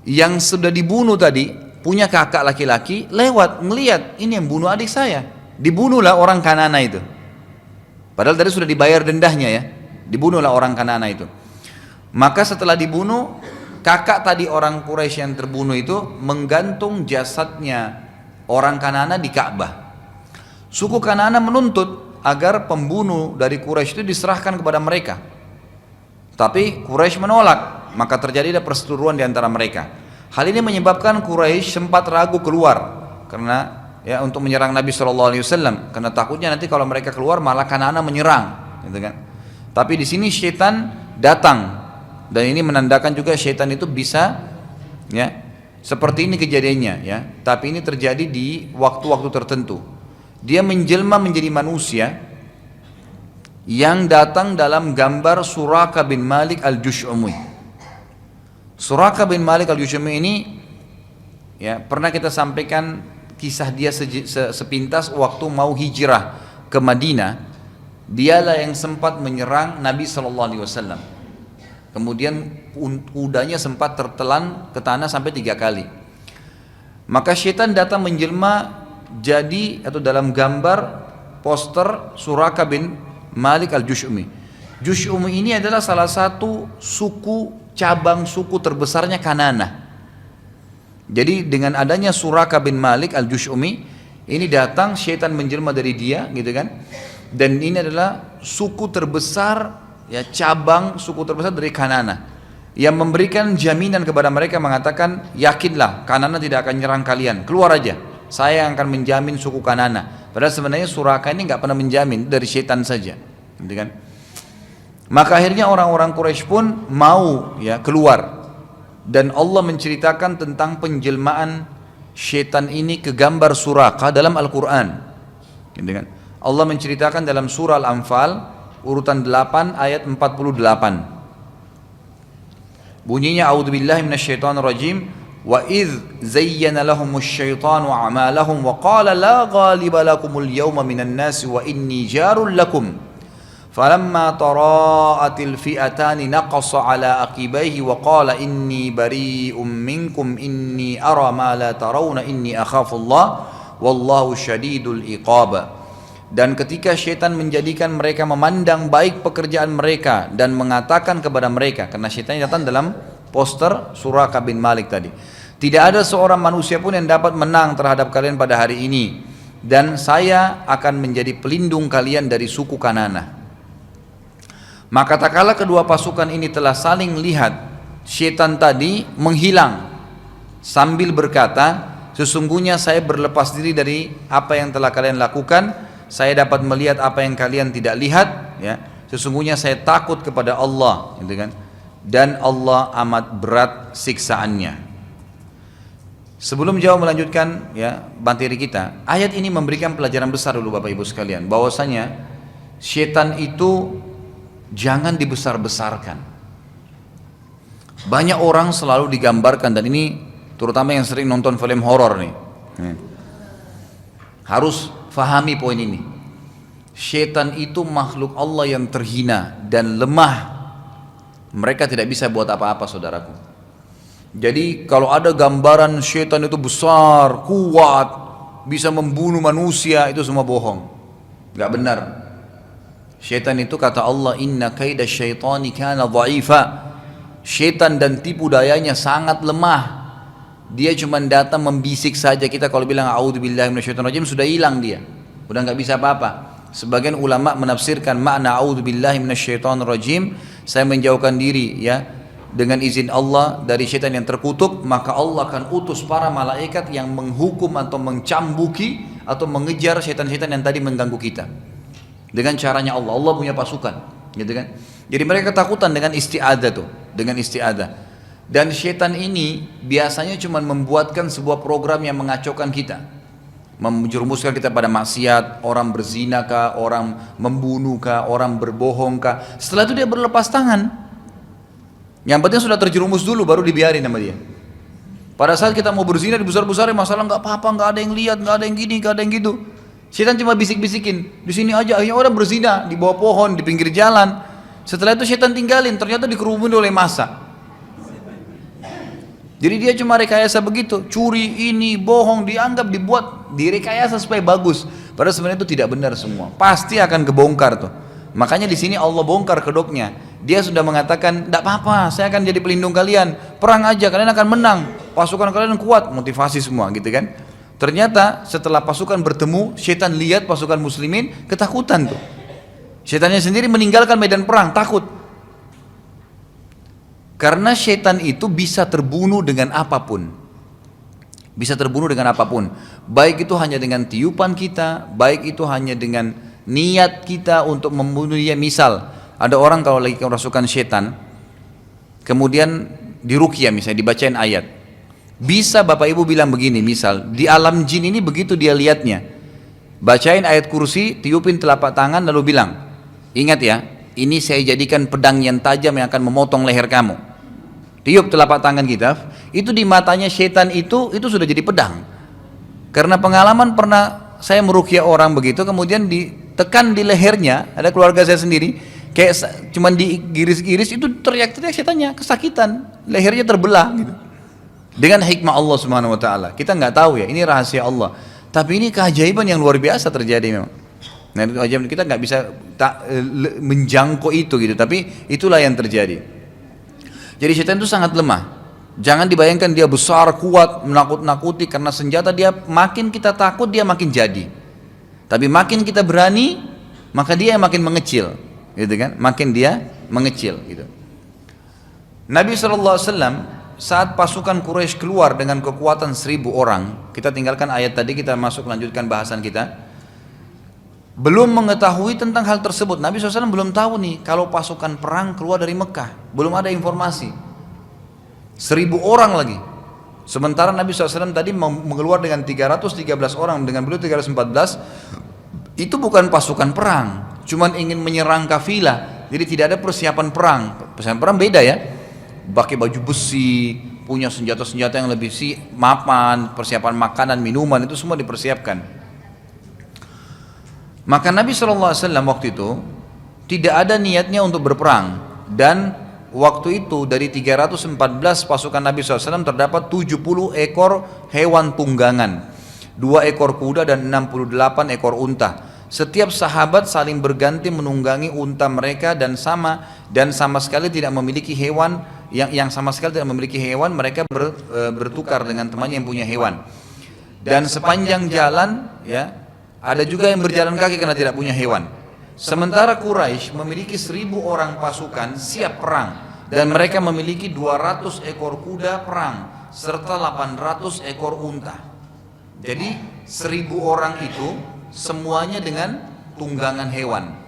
Speaker 1: yang sudah dibunuh tadi punya kakak laki-laki lewat melihat, ini yang bunuh adik saya. Dibunuhlah orang Kanana itu. Padahal tadi sudah dibayar dendahnya ya. Dibunuhlah orang Kanana itu. Maka setelah dibunuh, kakak tadi orang Quraisy yang terbunuh itu menggantung jasadnya orang Kanana di Ka'bah. Suku Kanana menuntut agar pembunuh dari Quraisy itu diserahkan kepada mereka. Tapi Quraisy menolak, maka terjadilah perseteruan di antara mereka. Hal ini menyebabkan Quraisy sempat ragu keluar karena ya untuk menyerang Nabi SAW, karena takutnya nanti kalau mereka keluar malah Kanana menyerang, gitu kan. Tapi di sini syaitan datang, dan ini menandakan juga syaitan itu bisa ya seperti ini kejadiannya ya. Tapi ini terjadi di waktu-waktu tertentu. Dia menjelma menjadi manusia yang datang dalam gambar Suraka bin Malik al-Jush'umi. Suraka bin Malik al-Jush'umi ini ya pernah kita sampaikan kisah dia sepintas waktu mau hijrah ke Madinah. Dialah yang sempat menyerang Nabi SAW. Kemudian kudanya sempat tertelan ke tanah sampai 3 kali. Maka syaitan datang menjelma jadi atau dalam gambar poster Suraka bin Malik al-Jush'umi. Jush'umi ini adalah salah satu suku, cabang suku terbesarnya Kanana. Jadi dengan adanya Suraka bin Malik al-Jush'umi ini datang, syaitan menjelma dari dia, gitu kan. Dan ini adalah suku terbesar ya, cabang suku terbesar dari Kanana. yang memberikan jaminan kepada mereka mengatakan, yakinlah Kanana tidak akan nyerang kalian, keluar aja, saya yang akan menjamin suku Kanana. Padahal sebenarnya Suraka ini nggak pernah menjamin, dari setan saja, gitu kan. Maka akhirnya orang-orang Quraisy pun mau ya keluar, dan Allah menceritakan tentang penjelmaan setan ini ke gambar Suraka dalam Al-Quran, gitu kan. Allah menceritakan dalam surah Al-Anfal urutan 8 ayat 48. Bunyinya, a'udzubillahi minasyaitonirrajim, wa idz zayyana lahumusy syaitanu a'malahum wa qala la ghaliba lakumul yawma minan nasi wa inni jarul lakum falamma tara'atil fi'atani naqasa ala aqibaihi wa qala inni bari'um minkum inni ara ma la tarawna inni akhafullah wallahu syadidul iqab. Dan ketika syaitan menjadikan mereka memandang baik pekerjaan mereka dan mengatakan kepada mereka, karena syaitan datang dalam poster Suraka bin Malik tadi, tidak ada seorang manusia pun yang dapat menang terhadap kalian pada hari ini, dan saya akan menjadi pelindung kalian dari suku Kanana. Maka tak kala kedua pasukan ini telah saling lihat, syaitan tadi menghilang sambil berkata, sesungguhnya saya berlepas diri dari apa yang telah kalian lakukan, saya dapat melihat apa yang kalian tidak lihat, ya. Sesungguhnya saya takut kepada Allah, gitu kan. Dan Allah amat berat siksaannya. Sebelum jauh melanjutkan ya materi kita, ayat ini memberikan pelajaran besar dulu Bapak Ibu sekalian, bahwasanya syaitan itu jangan dibesar-besarkan. Banyak orang selalu digambarkan, dan ini terutama yang sering nonton film horor nih, harus fahami poin ini. Syaitan itu makhluk Allah yang terhina dan lemah. Mereka tidak bisa buat apa-apa, saudaraku. Jadi kalau ada gambaran syaitan itu besar, kuat, bisa membunuh manusia, itu semua bohong, gak benar. Syaitan itu kata Allah, inna kaida syaitani kana dha'ifa. Syaitan dan tipu dayanya sangat lemah. Dia cuma datang membisik saja. Kita kalau bilang a'udzubillahi minasyaitonirrajim sudah hilang dia, udah nggak bisa apa-apa. Sebagian ulama menafsirkan makna a'udzubillahi minasyaitonirrajim, saya menjauhkan diri ya dengan izin Allah dari syaitan yang terkutuk, maka Allah akan utus para malaikat yang menghukum atau mencambuki atau mengejar syaitan-syaitan yang tadi mengganggu kita dengan caranya Allah. Allah punya pasukan, gitu kan. Jadi mereka ketakutan dengan isti'adzah tuh, dengan isti'adzah. Dan syaitan ini biasanya cuma membuatkan sebuah program yang mengacaukan kita, menjerumuskan kita pada maksiat, orang berzina kah, orang membunuh kah, orang berbohong kah. Setelah itu dia berlepas tangan. Yang penting sudah terjerumus dulu, baru dibiarin sama dia. Pada saat kita mau berzina dibesar-besarin, masalah nggak apa-apa, nggak ada yang lihat, nggak ada yang gini, nggak ada yang gitu. Syaitan cuma bisik-bisikin, di sini aja. Akhirnya orang berzina di bawah pohon, di pinggir jalan. Setelah itu syaitan tinggalin, ternyata dikerumuni oleh massa. Jadi dia cuma rekayasa begitu, curi ini, bohong, dianggap dibuat, direkayasa supaya bagus. Padahal sebenarnya itu tidak benar semua. Pasti akan kebongkar tuh. Makanya di sini Allah bongkar kedoknya. Dia sudah mengatakan, tidak apa-apa, saya akan jadi pelindung kalian. Perang aja, kalian akan menang. Pasukan kalian kuat, motivasi semua, gitu kan. Ternyata setelah pasukan bertemu, syaitan lihat pasukan muslimin, ketakutan tuh. Syaitannya sendiri meninggalkan medan perang, takut. Karena syaitan itu bisa terbunuh dengan apapun. Bisa terbunuh dengan apapun. Baik itu hanya dengan tiupan kita, baik itu hanya dengan niat kita untuk membunuh dia. Misal, ada orang kalau lagi kerasukan syaitan, kemudian diruqyah misalnya, dibacain ayat. Bisa Bapak Ibu bilang begini, misal, di alam jin ini begitu dia lihatnya. Bacain ayat kursi, tiupin telapak tangan lalu bilang, ingat ya, ini saya jadikan pedang yang tajam yang akan memotong leher kamu. Tiup telapak tangan kita, itu di matanya syaitan itu sudah jadi pedang. Karena pengalaman pernah saya meruqyah orang begitu, kemudian ditekan di lehernya, ada keluarga saya sendiri, kayak cuman digiris-giris, itu teriak-teriak syaitannya, kesakitan, lehernya terbelah gitu. Dengan hikmah Allah Subhanahu wa taala. Kita nggak tahu ya, ini rahasia Allah. Tapi ini keajaiban yang luar biasa terjadi memang. Nah, kita nggak bisa menjangkau itu gitu, tapi itulah yang terjadi. Jadi syaitan itu sangat lemah. Jangan dibayangkan dia besar, kuat, menakut-nakuti, karena senjata dia makin kita takut dia makin jadi. Tapi makin kita berani, maka dia makin mengecil, gitu kan? Makin dia mengecil gitu. Nabi SAW saat pasukan Quraisy keluar dengan kekuatan 1.000 orang, kita tinggalkan ayat tadi, kita masuk lanjutkan bahasan kita. Belum mengetahui tentang hal tersebut. Nabi SAW belum tahu nih kalau pasukan perang keluar dari Mekah, belum ada informasi. 1.000 orang lagi. Sementara Nabi SAW tadi mengeluar dengan 313 orang, dengan beliau 314. Itu bukan pasukan perang, cuman ingin menyerang kafilah. Jadi tidak ada persiapan perang. Persiapan perang beda ya. Pakai baju besi, punya senjata-senjata yang lebih mapan, persiapan makanan, minuman, itu semua dipersiapkan. Maka Nabi SAW waktu itu tidak ada niatnya untuk berperang. Dan waktu itu dari 314 pasukan Nabi SAW terdapat 70 ekor hewan tunggangan, 2 ekor kuda dan 68 ekor unta. Setiap sahabat saling berganti menunggangi unta mereka dan sama sekali tidak memiliki hewan yang sama sekali tidak memiliki hewan. Mereka bertukar dengan temannya yang punya hewan. Dan sepanjang jalan ya, ada juga yang berjalan kaki karena tidak punya hewan. Sementara Quraisy memiliki 1.000 orang pasukan siap perang, dan mereka memiliki 200 ekor kuda perang serta 800 ekor unta. Jadi 1.000 orang itu semuanya dengan tunggangan hewan.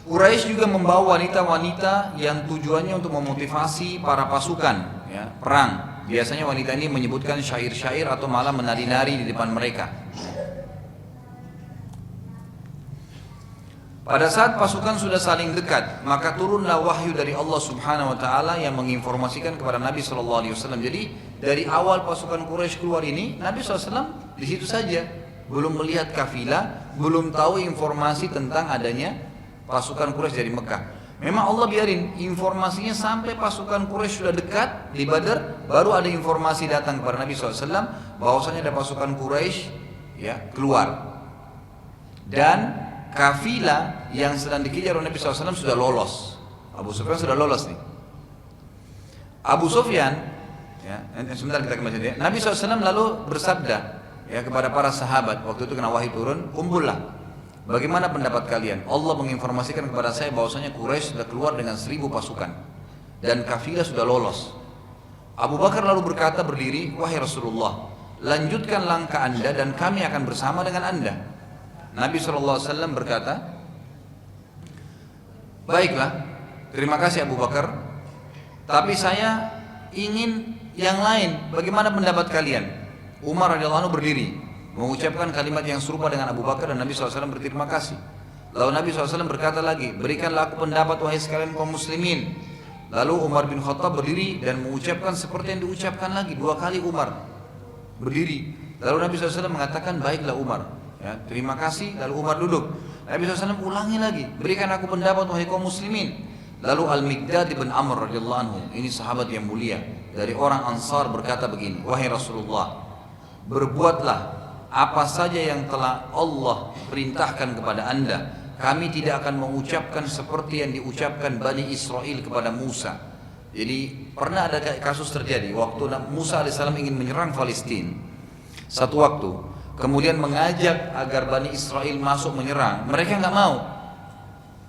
Speaker 1: Quraisy juga membawa wanita-wanita yang tujuannya untuk memotivasi para pasukan ya, perang. Biasanya wanita ini menyebutkan syair-syair atau malah menari-nari di depan mereka. Pada saat pasukan sudah saling dekat, maka turunlah wahyu dari Allah Subhanahu wa taala yang menginformasikan kepada Nabi sallallahu alaihi wasallam. Jadi dari awal pasukan Quraisy keluar ini, Nabi SAW di situ saja, belum melihat kafilah, belum tahu informasi tentang adanya pasukan Quraisy dari Mekah. Memang Allah biarin informasinya sampai pasukan Quraisy sudah dekat di Badar, baru ada informasi datang kepada Nabi SAW bahwasanya ada pasukan Quraisy ya keluar. Dan kafilah yang sedang dikejar oleh Nabi SAW sudah lolos. Abu Sufyan sudah lolos nih. Abu Sufyan, ya, sebentar kita kembali ya. Nabi SAW lalu bersabda ya kepada para sahabat waktu itu kena wahyu turun, kumpullah. Bagaimana pendapat kalian? Allah menginformasikan kepada saya bahwasanya Quraisy sudah keluar dengan 1.000 pasukan dan kafilah sudah lolos. Abu Bakar lalu berkata berdiri, wahai Rasulullah, lanjutkan langkah anda dan kami akan bersama dengan anda. Nabi SAW berkata, baiklah, terima kasih Abu Bakar, tapi saya ingin yang lain, bagaimana pendapat kalian? Umar radhiyallahu anhu berdiri, mengucapkan kalimat yang serupa dengan Abu Bakar, dan Nabi SAW berterima kasih. Lalu Nabi SAW berkata lagi, berikanlah aku pendapat wahai sekalian kaum muslimin. Lalu Umar bin Khattab berdiri dan mengucapkan seperti yang diucapkan lagi, 2 kali Umar berdiri. Lalu Nabi SAW mengatakan, baiklah Umar, ya, terima kasih. Lalu Umar duduk. Nabi SAW ulangi lagi, berikan aku pendapat wahai kaum muslimin. Lalu Al-Miqdad bin Amr radhiyallahu anhu, ini sahabat yang mulia dari orang Ansar, berkata begini, wahai Rasulullah, berbuatlah apa saja yang telah Allah perintahkan kepada anda. Kami tidak akan mengucapkan seperti yang diucapkan Bani Israel kepada Musa. Jadi pernah ada kasus terjadi waktu Musa alaihissalam ingin menyerang Palestina. Satu waktu kemudian mengajak agar Bani Israel masuk menyerang, mereka nggak mau.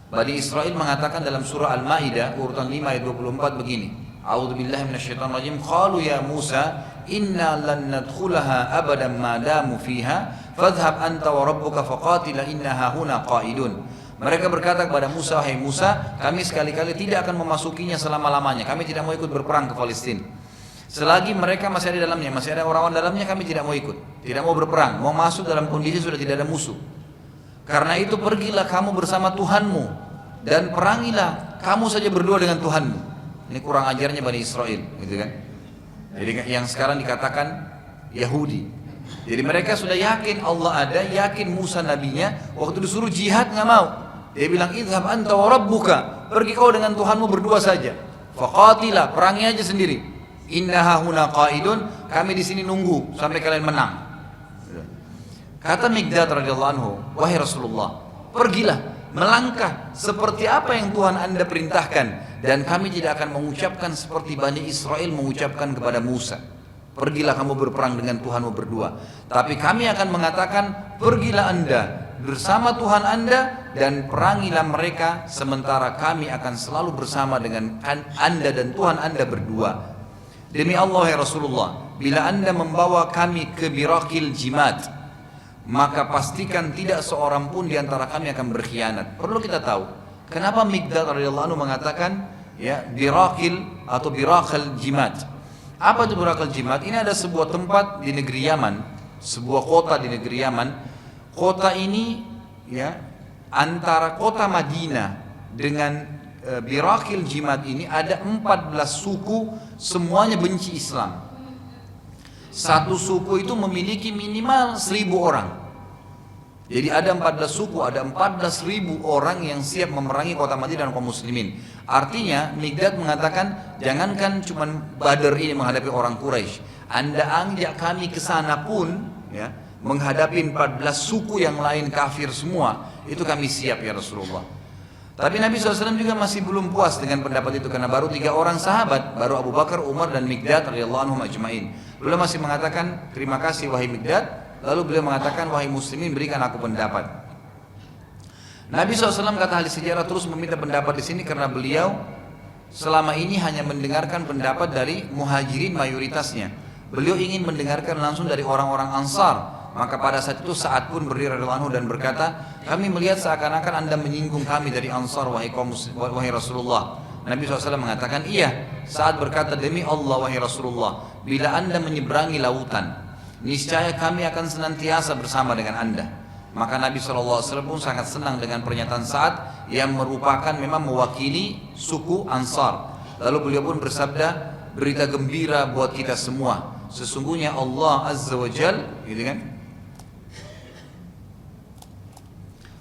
Speaker 1: Bani Israel mengatakan dalam surah Al-Maidah urutan 5 ayat 24 begini, A'udzubillahi minasyaitonirrajim, qalu ya Musa inna lan nadkhulaha abadan ma damu fiha fadhhab anta wa rabbuka faqatila innaha huna qaidun. Mereka berkata kepada Musa, hai Musa, kami sekali-kali tidak akan memasukinya selama-lamanya, kami tidak mau ikut berperang ke Palestina. Selagi mereka masih ada di dalamnya, masih ada orang-orang dalamnya, kami tidak mau ikut, tidak mau berperang, mau masuk dalam kondisi sudah tidak ada musuh. Karena itu pergilah kamu bersama Tuhanmu dan perangilah kamu saja berdua dengan Tuhanmu. Ini kurang ajarnya Bani Israel, gitu kan? Jadi yang sekarang dikatakan Yahudi. Jadi mereka sudah yakin Allah ada, yakin Musa nabinya. Waktu disuruh jihad nggak mau. Dia bilang idhab anta wa rabbuka, pergi kau dengan Tuhanmu berdua saja. Faqatila, perangi aja sendiri. Innaha huna qaidun, kami di sini nunggu sampai kalian menang. Kata Miqdad radhiyallahu anhu, wahai Rasulullah, pergilah melangkah seperti apa yang Tuhan anda perintahkan, dan kami tidak akan mengucapkan seperti Bani Israel mengucapkan kepada Musa. Pergilah kamu berperang dengan Tuhanmu berdua, tapi kami akan mengatakan pergilah anda bersama Tuhan Anda dan perangilah mereka sementara kami akan selalu bersama dengan Anda dan Tuhan Anda berdua. Demi Allah ya Rasulullah, bila Anda membawa kami ke Birakil Jimat, maka pastikan tidak seorang pun di antara kami akan berkhianat. Perlu kita tahu, kenapa Miqdad radhiyallahu anhu mengatakan ya Birakil atau Birakil Jimat. Apa itu Birakil Jimat? Ini ada sebuah tempat di negeri Yaman, sebuah kota di negeri Yaman. Kota ini ya antara kota Madinah dengan Birakil Jimat ini ada 14 suku, semuanya benci Islam. Satu suku itu memiliki minimal 1000 orang. Jadi ada 14 suku, ada 14.000 orang yang siap memerangi kota Madinah dan kaum muslimin. Artinya Miqdad mengatakan, jangankan cuma Badr ini menghadapi orang Quraisy, Anda ajak kami ke sana pun ya, menghadapi 14 suku yang lain kafir semua, itu kami siap ya Rasulullah. Tapi Nabi SAW juga masih belum puas dengan pendapat itu, karena baru 3 orang sahabat, baru Abu Bakar, Umar dan Miqdad radhiyallahu anhum ajma'in. Beliau masih mengatakan, terima kasih wahai Miqdad. Lalu beliau mengatakan, wahai muslimin, berikan aku pendapat. Nabi SAW kata ahli sejarah terus meminta pendapat di sini karena beliau selama ini hanya mendengarkan pendapat dari muhajirin mayoritasnya. Beliau ingin mendengarkan langsung dari orang-orang Ansar. Maka pada saat itu Sa'ad pun berdiri radhiyallahu anhu dan berkata, kami melihat seakan-akan Anda menyinggung kami dari Ansar wahai Rasulullah. Nabi SAW mengatakan, iya. Sa'ad berkata, demi Allah wahai Rasulullah, bila Anda menyeberangi lautan, niscaya kami akan senantiasa bersama dengan Anda. Maka Nabi SAW pun sangat senang dengan pernyataan Sa'ad yang merupakan memang mewakili suku Ansar. Lalu beliau pun bersabda, berita gembira buat kita semua. Sesungguhnya Allah Azza wa Jal, gitu kan?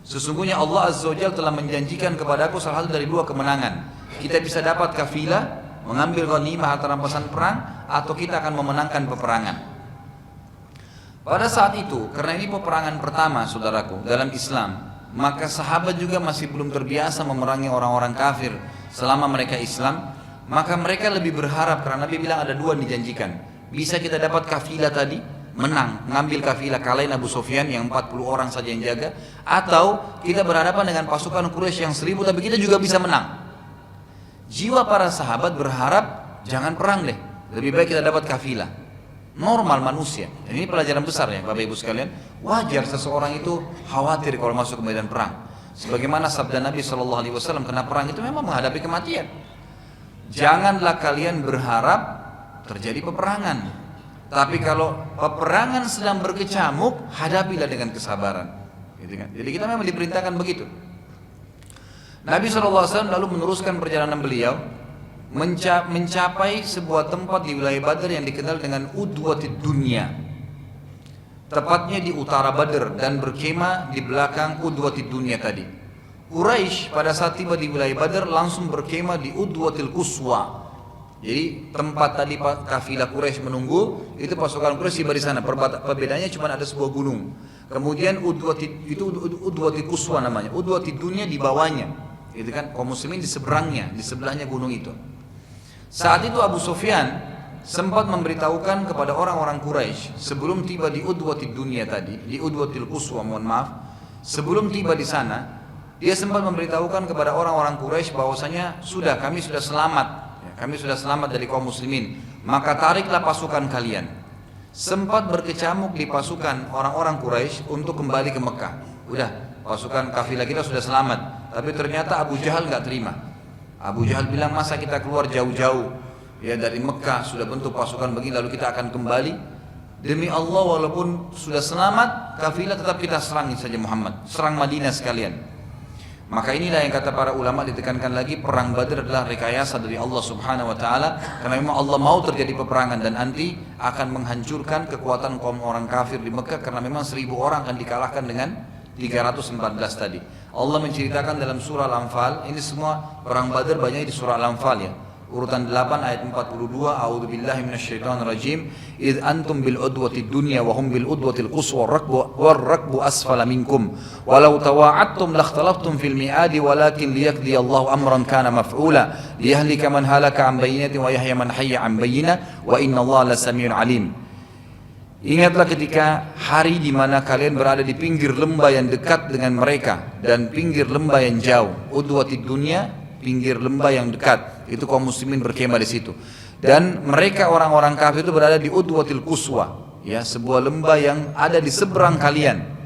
Speaker 1: Sesungguhnya Allah Azza wa Jal telah menjanjikan kepadaku salah satu dari 2 kemenangan. Kita bisa dapat kafilah, mengambil ghanimah atau rampasan perang, atau kita akan memenangkan peperangan. Pada saat itu, karena ini peperangan pertama saudaraku dalam Islam, maka sahabat juga masih belum terbiasa memerangi orang-orang kafir selama mereka Islam. Maka mereka lebih berharap, karena Nabi bilang ada 2 dijanjikan. Bisa kita dapat kafilah tadi, menang, ngambil kafilah, kalahin Abu Sufyan yang 40 orang saja yang jaga, atau kita berhadapan dengan pasukan Quraisy yang 1000 tapi kita juga bisa menang. Jiwa para sahabat berharap jangan perang deh, lebih baik kita dapat kafilah. Normal manusia. Ini pelajaran besar ya Bapak Ibu sekalian. Wajar seseorang itu khawatir kalau masuk ke medan perang. Sebagaimana sabda Nabi SAW, karena perang itu memang menghadapi kematian. Janganlah kalian berharap terjadi peperangan. Tapi kalau peperangan sedang berkecamuk, hadapilah dengan kesabaran. Gitu kan? Jadi kita memang diperintahkan begitu. Nabi SAW lalu meneruskan perjalanan beliau mencapai sebuah tempat di wilayah Badr yang dikenal dengan Udwatid Dunya. Tepatnya di utara Badr dan berkemah di belakang Udwatid Dunya tadi. Quraisy pada saat tiba di wilayah Badr langsung berkemah di Udwatil Quswa. Jadi tempat tadi kafilah Quraisy menunggu, itu pasukan Quraisy tiba di sana. Perbedaannya cuma ada sebuah gunung. Kemudian Udwatil Quswa namanya. Udwatid Dunya di bawahnya. Itu kan kaum muslimin di seberangnya, di sebelahnya gunung itu. Saat itu Abu Sufyan sempat memberitahukan kepada orang-orang Quraisy sebelum tiba di Udwatid Dunya tadi, di Udwatil Quswa, mohon maaf, sebelum tiba di sana, dia sempat memberitahukan kepada orang-orang Quraisy bahwasanya kami sudah selamat, ya, kami sudah selamat dari kaum muslimin, maka tariklah pasukan kalian. Sempat berkecamuk di pasukan orang-orang Quraisy untuk kembali ke Mekah. Udah, pasukan kafilah kita sudah selamat, tapi ternyata Abu Jahal nggak terima. Abu Jahal bilang, masa kita keluar jauh-jauh ya dari Mekah sudah bentuk pasukan begini lalu kita akan kembali? Demi Allah, walaupun sudah selamat kafilah tetap kita serang saja Muhammad, serang Madinah sekalian. Maka inilah yang kata para ulama ditekankan lagi, perang Badr adalah rekayasa dari Allah Subhanahu wa taala, karena memang Allah mau terjadi peperangan dan nanti akan menghancurkan kekuatan kaum orang kafir di Mekah, karena memang 1000 orang akan dikalahkan dengan 314 tadi. Allah menceritakan dalam surah Al-Anfal, ini semua perang Badr banyak di surah Al-Anfal ya. Urutan 8 ayat 42, a'udzubillahi minasyaitonirrajim, id antum bil udwatid dunya wa hum bil udwatil quswa war rakbu asfala minkum walau tawa'adtum lakhtalaftum fil mi'adi walakin liyaqdi Allahu amran kana maf'ula liyahlika man halaka an bayyinatin wa yahya man hayya an bayyinah wa inna Allah lasami'un alim. Ingatlah ketika hari di mana kalian berada di pinggir lembah yang dekat dengan mereka dan pinggir lembah yang jauh. Udwatid dunya, pinggir lembah yang dekat. Itu kaum muslimin berkemah di situ. Dan mereka orang-orang kafir itu berada di udwatil quswa, ya, sebuah lembah yang ada di seberang kalian.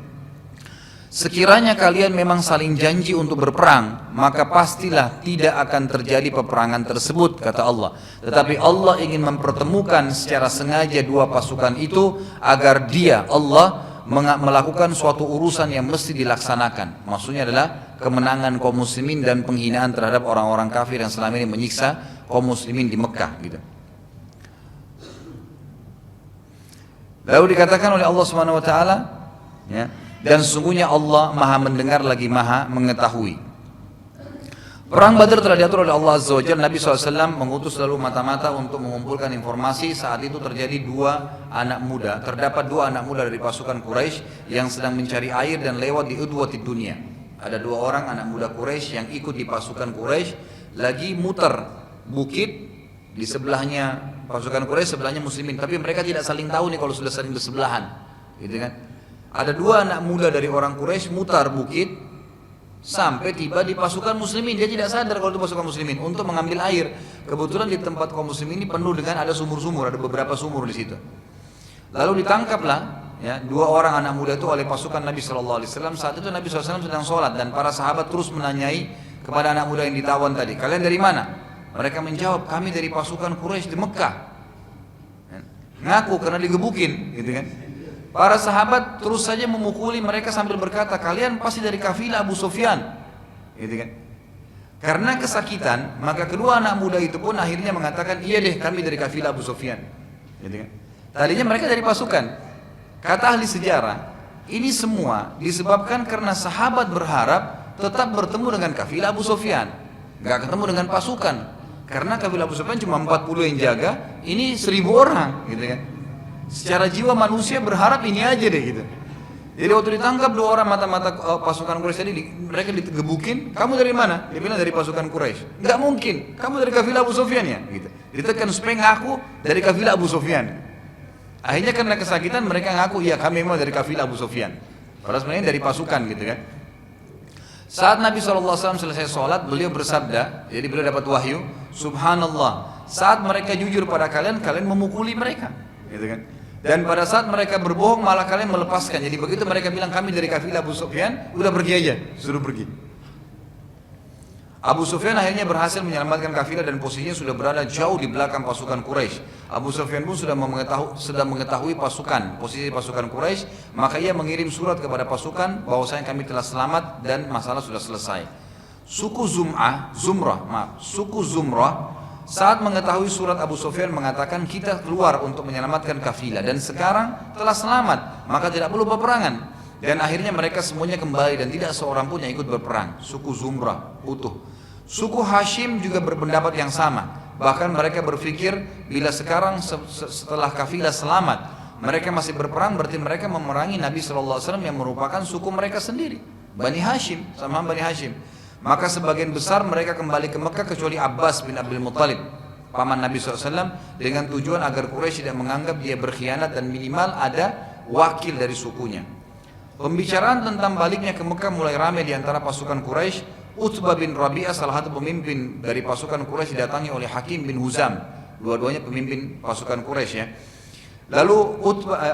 Speaker 1: Sekiranya kalian memang saling janji untuk berperang, maka pastilah tidak akan terjadi peperangan tersebut, kata Allah. Tetapi Allah ingin mempertemukan secara sengaja dua pasukan itu agar Allah melakukan suatu urusan yang mesti dilaksanakan. Maksudnya adalah kemenangan kaum muslimin dan penghinaan terhadap orang-orang kafir yang selama ini menyiksa kaum muslimin di Mekah gitu. Lalu dikatakan oleh Allah Subhanahu wa taala, ya, dan sesungguhnya Allah Maha mendengar lagi Maha mengetahui. Perang Badar telah diatur oleh Allah Azza wa Jalla. Nabi SAW mengutus lalu mata-mata untuk mengumpulkan informasi. Saat itu terjadi terdapat dua anak muda dari pasukan Quraisy yang sedang mencari air dan lewat di udwatid dunia. Ada dua orang anak muda Quraisy yang ikut di pasukan Quraisy lagi muter bukit, di sebelahnya pasukan Quraisy, sebelahnya muslimin, tapi mereka tidak saling tahu nih kalau sudah saling bersebelahan, gitu kan. Ada dua anak muda dari orang Quraisy mutar bukit sampai tiba di pasukan muslimin. Dia tidak sadar kalau itu pasukan muslimin untuk mengambil air. Kebetulan di tempat kaum muslimin ini penuh dengan ada sumur-sumur, ada beberapa sumur di situ. Lalu ditangkaplah, ya, dua orang anak muda itu oleh pasukan Nabi SAW. Saat itu Nabi SAW sedang sholat dan para sahabat terus menanyai kepada anak muda yang ditawan tadi, kalian dari mana? Mereka menjawab, kami dari pasukan Quraisy di Mekah. Ngaku karena digebukin, gitu kan. Para sahabat terus saja memukuli mereka sambil berkata, kalian pasti dari kafilah Abu Sufyan, gitu kan. Karena kesakitan, maka kedua anak muda itu pun akhirnya mengatakan, iya deh, kami dari kafilah Abu Sufyan, gitu kan. Tadinya mereka dari pasukan. Kata ahli sejarah, ini semua disebabkan karena sahabat berharap tetap bertemu dengan kafilah Abu Sufyan, nggak ketemu dengan pasukan. Karena kafilah Abu Sufyan cuma 40 yang jaga, ini 1000 orang, gitu kan. Secara jiwa manusia berharap ini aja deh gitu. Jadi waktu ditangkap dua orang mata-mata pasukan Quraisy tadi, mereka digebukin. Kamu dari mana? Dia bilang dari pasukan Quraisy. Enggak mungkin. Kamu dari kafilah Abu Sufyan ya? Gitu. Ditekan supaya ngaku dari kafilah Abu Sufyan. Akhirnya karena kesakitan mereka ngaku, iya kami memang dari kafilah Abu Sufyan. Padahal sebenarnya dari pasukan gitu kan. Saat Nabi SAW selesai sholat, beliau bersabda, jadi beliau dapat wahyu, Subhanallah, saat mereka jujur pada kalian, kalian memukuli mereka, gitu kan. Dan pada saat mereka berbohong malah kalian melepaskan. Jadi begitu mereka bilang kami dari kafilah Abu Sufyan, udah pergi aja, suruh pergi. Abu Sufyan akhirnya berhasil menyelamatkan kafilah dan posisinya sudah berada jauh di belakang pasukan Quraisy. Abu Sufyan pun sudah mengetahui posisi pasukan Quraisy, maka ia mengirim surat kepada pasukan bahwasanya kami telah selamat dan masalah sudah selesai. Suku Zumrah saat mengetahui surat Abu Sufyan mengatakan kita keluar untuk menyelamatkan kafilah dan sekarang telah selamat, maka tidak perlu peperangan. Dan akhirnya mereka semuanya kembali dan tidak seorang pun yang ikut berperang. Suku Zumrah utuh. Suku Hashim juga berpendapat yang sama. Bahkan mereka berpikir bila sekarang setelah kafilah selamat mereka masih berperang, berarti mereka memerangi Nabi SAW yang merupakan suku mereka sendiri, Bani Hashim, sama Bani Hashim. Maka sebagian besar mereka kembali ke Mekah kecuali Abbas bin Abdul Muttalib, paman Nabi SAW, dengan tujuan agar Quraisy tidak menganggap dia berkhianat dan minimal ada wakil dari sukunya. Pembicaraan tentang baliknya ke Mekah mulai ramai di antara pasukan Quraisy. Utbah bin Rabi'ah, salah satu pemimpin dari pasukan Quraisy, didatangi oleh Hakim bin Huzam. Dua-duanya pemimpin pasukan Quraisy ya. Lalu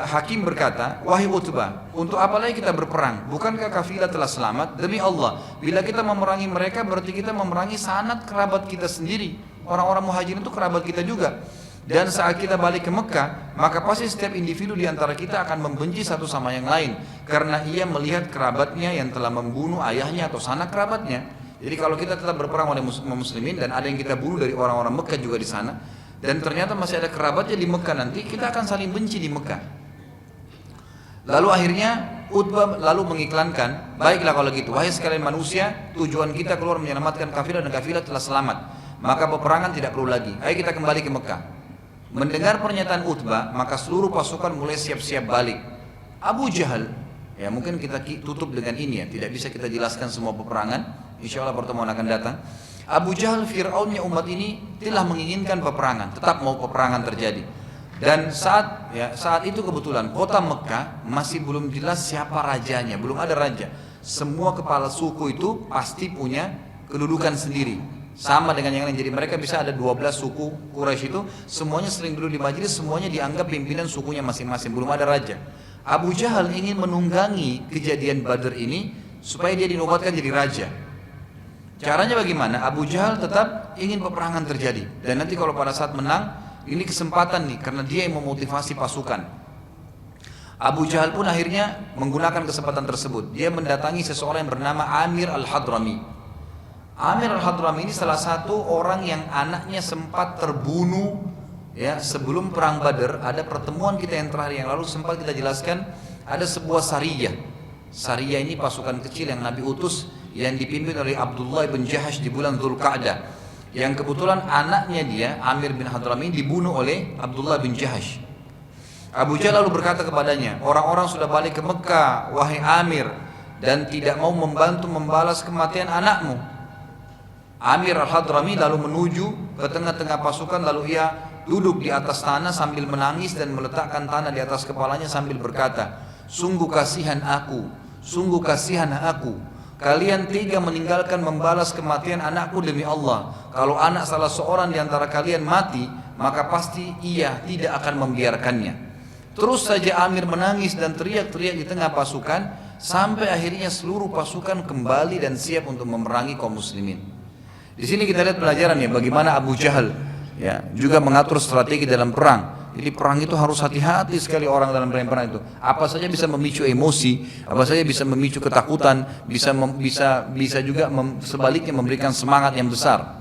Speaker 1: Hakim berkata, wahai Utbah, untuk apa lagi kita berperang? Bukankah kafilah telah selamat? Demi Allah, bila kita memerangi mereka berarti kita memerangi sanad kerabat kita sendiri. Orang-orang muhajirin itu kerabat kita juga. Dan saat kita balik ke Mekah, maka pasti setiap individu di antara kita akan membenci satu sama yang lain karena ia melihat kerabatnya yang telah membunuh ayahnya atau sanak kerabatnya. Jadi kalau kita tetap berperang oleh muslimin dan ada yang kita bunuh dari orang-orang Mekah juga di sana, dan ternyata masih ada kerabatnya di Mekah, nanti kita akan saling benci di Mekah. Lalu akhirnya Utbah lalu mengiklankan, baiklah kalau gitu, wahai sekalian manusia, tujuan kita keluar menyelamatkan kafilah dan kafilah telah selamat, maka peperangan tidak perlu lagi, ayo kita kembali ke Mekah. Mendengar pernyataan Utbah, maka seluruh pasukan mulai siap-siap balik. Abu Jahal, ya mungkin kita tutup dengan ini ya, tidak bisa kita jelaskan semua peperangan, insya Allah pertemuan akan datang. Abu Jahal, Fir'aunnya umat ini telah menginginkan peperangan, tetap mau peperangan terjadi. Dan saat itu kebetulan kota Mekah masih belum jelas siapa rajanya, belum ada raja. Semua kepala suku itu pasti punya kedudukan sendiri, sama dengan yang lain. Jadi mereka bisa ada 12 suku Quraisy itu, semuanya sering duduk di majelis, semuanya dianggap pimpinan sukunya masing-masing, belum ada raja. Abu Jahal ingin menunggangi kejadian Badr ini supaya dia dinobatkan jadi raja. Caranya bagaimana? Abu Jahal tetap ingin peperangan terjadi, dan nanti kalau pada saat menang, ini kesempatan nih, karena dia yang memotivasi pasukan. Abu Jahal pun akhirnya menggunakan kesempatan tersebut. Dia mendatangi seseorang yang bernama Amir al-Hadrami. Amir al-Hadrami ini salah satu orang yang anaknya sempat terbunuh ya sebelum perang Badar. Ada pertemuan kita yang terakhir yang lalu sempat kita jelaskan, ada sebuah sariyah. Sariyah ini pasukan kecil yang Nabi utus yang dipimpin oleh Abdullah bin Jahash di bulan Dzulqa'dah. Yang kebetulan anaknya dia, Amir bin Hadrami, dibunuh oleh Abdullah bin Jahash. Abu Jahal lalu berkata kepadanya, orang-orang sudah balik ke Mekah, wahai Amir, dan tidak mau membantu membalas kematian anakmu. Amir al-Hadrami lalu menuju ke tengah-tengah pasukan, lalu ia duduk di atas tanah sambil menangis dan meletakkan tanah di atas kepalanya sambil berkata, sungguh kasihan aku, sungguh kasihan aku. Kalian tega meninggalkan membalas kematian anakku demi Allah. Kalau anak salah seorang di antara kalian mati, maka pasti ia tidak akan membiarkannya. Terus saja Amir menangis dan teriak-teriak di tengah pasukan, sampai akhirnya seluruh pasukan kembali dan siap untuk memerangi kaum muslimin. Di sini kita lihat pelajaran ya, bagaimana Abu Jahal ya juga mengatur strategi dalam perang. Jadi perang itu harus hati-hati sekali orang dalam perang itu. Apa saja bisa memicu emosi, apa saja bisa memicu ketakutan, bisa juga sebaliknya memberikan semangat yang besar.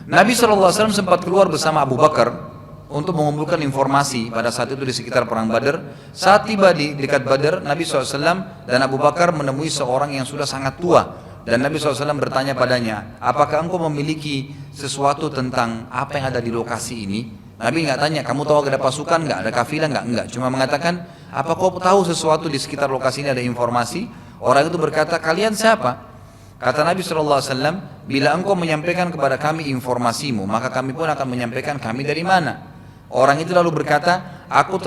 Speaker 1: Nabi SAW sempat keluar bersama Abu Bakar untuk mengumpulkan informasi pada saat itu di sekitar perang Badar. Saat tiba di dekat Badar, Nabi SAW dan Abu Bakar menemui seorang yang sudah sangat tua. Dan Nabi SAW bertanya padanya, apakah engkau memiliki sesuatu tentang apa yang ada di lokasi ini? Nabi nggak tanya, kamu tahu ada pasukan nggak, ada kafilah nggak? Enggak. Cuma mengatakan, apa kau tahu sesuatu di sekitar lokasi ini ada informasi? Orang itu berkata, kalian siapa? Kata Nabi SAW, bila engkau menyampaikan kepada kami informasimu, maka kami pun akan menyampaikan kami dari mana. Orang itu lalu berkata, aku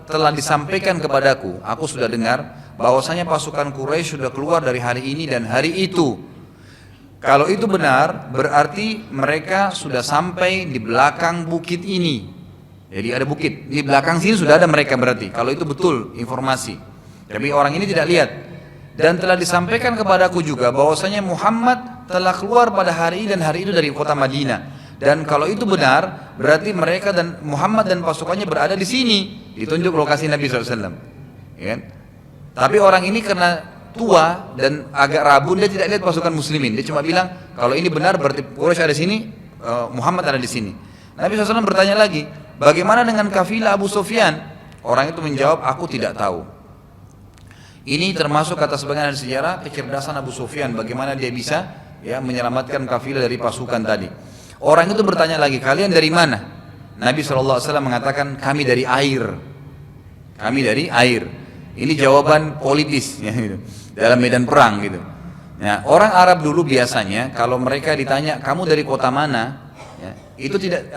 Speaker 1: telah disampaikan kepadaku, aku sudah dengar, bahwasanya pasukan Quraisy sudah keluar dari hari ini dan hari itu. Kalau itu benar, berarti mereka sudah sampai di belakang bukit ini. Jadi ada bukit, di belakang sini sudah ada mereka berarti. Kalau itu betul informasi. Tapi orang ini tidak lihat. Dan telah disampaikan kepadaku juga bahwasanya Muhammad telah keluar pada hari ini dan hari itu dari kota Madinah. Dan kalau itu benar, berarti mereka dan Muhammad dan pasukannya berada di sini. Ditunjuk lokasi Nabi SAW. Ya. Tapi orang ini karena tua dan agak rabun, dia tidak lihat pasukan muslimin. Dia cuma bilang, kalau ini benar berarti Quraisy ada di sini, Muhammad ada di sini. Nabi SAW bertanya lagi, bagaimana dengan kafilah Abu Sufyan? Orang itu menjawab, aku tidak tahu. Ini termasuk kata sebagian dari sejarah kecerdasan Abu Sufyan, bagaimana dia bisa ya menyelamatkan kafilah dari pasukan tadi. Orang itu bertanya lagi, kalian dari mana? Nabi SAW mengatakan, kami dari air. Kami dari air. Ini jawaban politis ya, gitu, dalam medan perang gitu. Ya, orang Arab dulu biasanya kalau mereka ditanya kamu dari kota mana, ya, itu tidak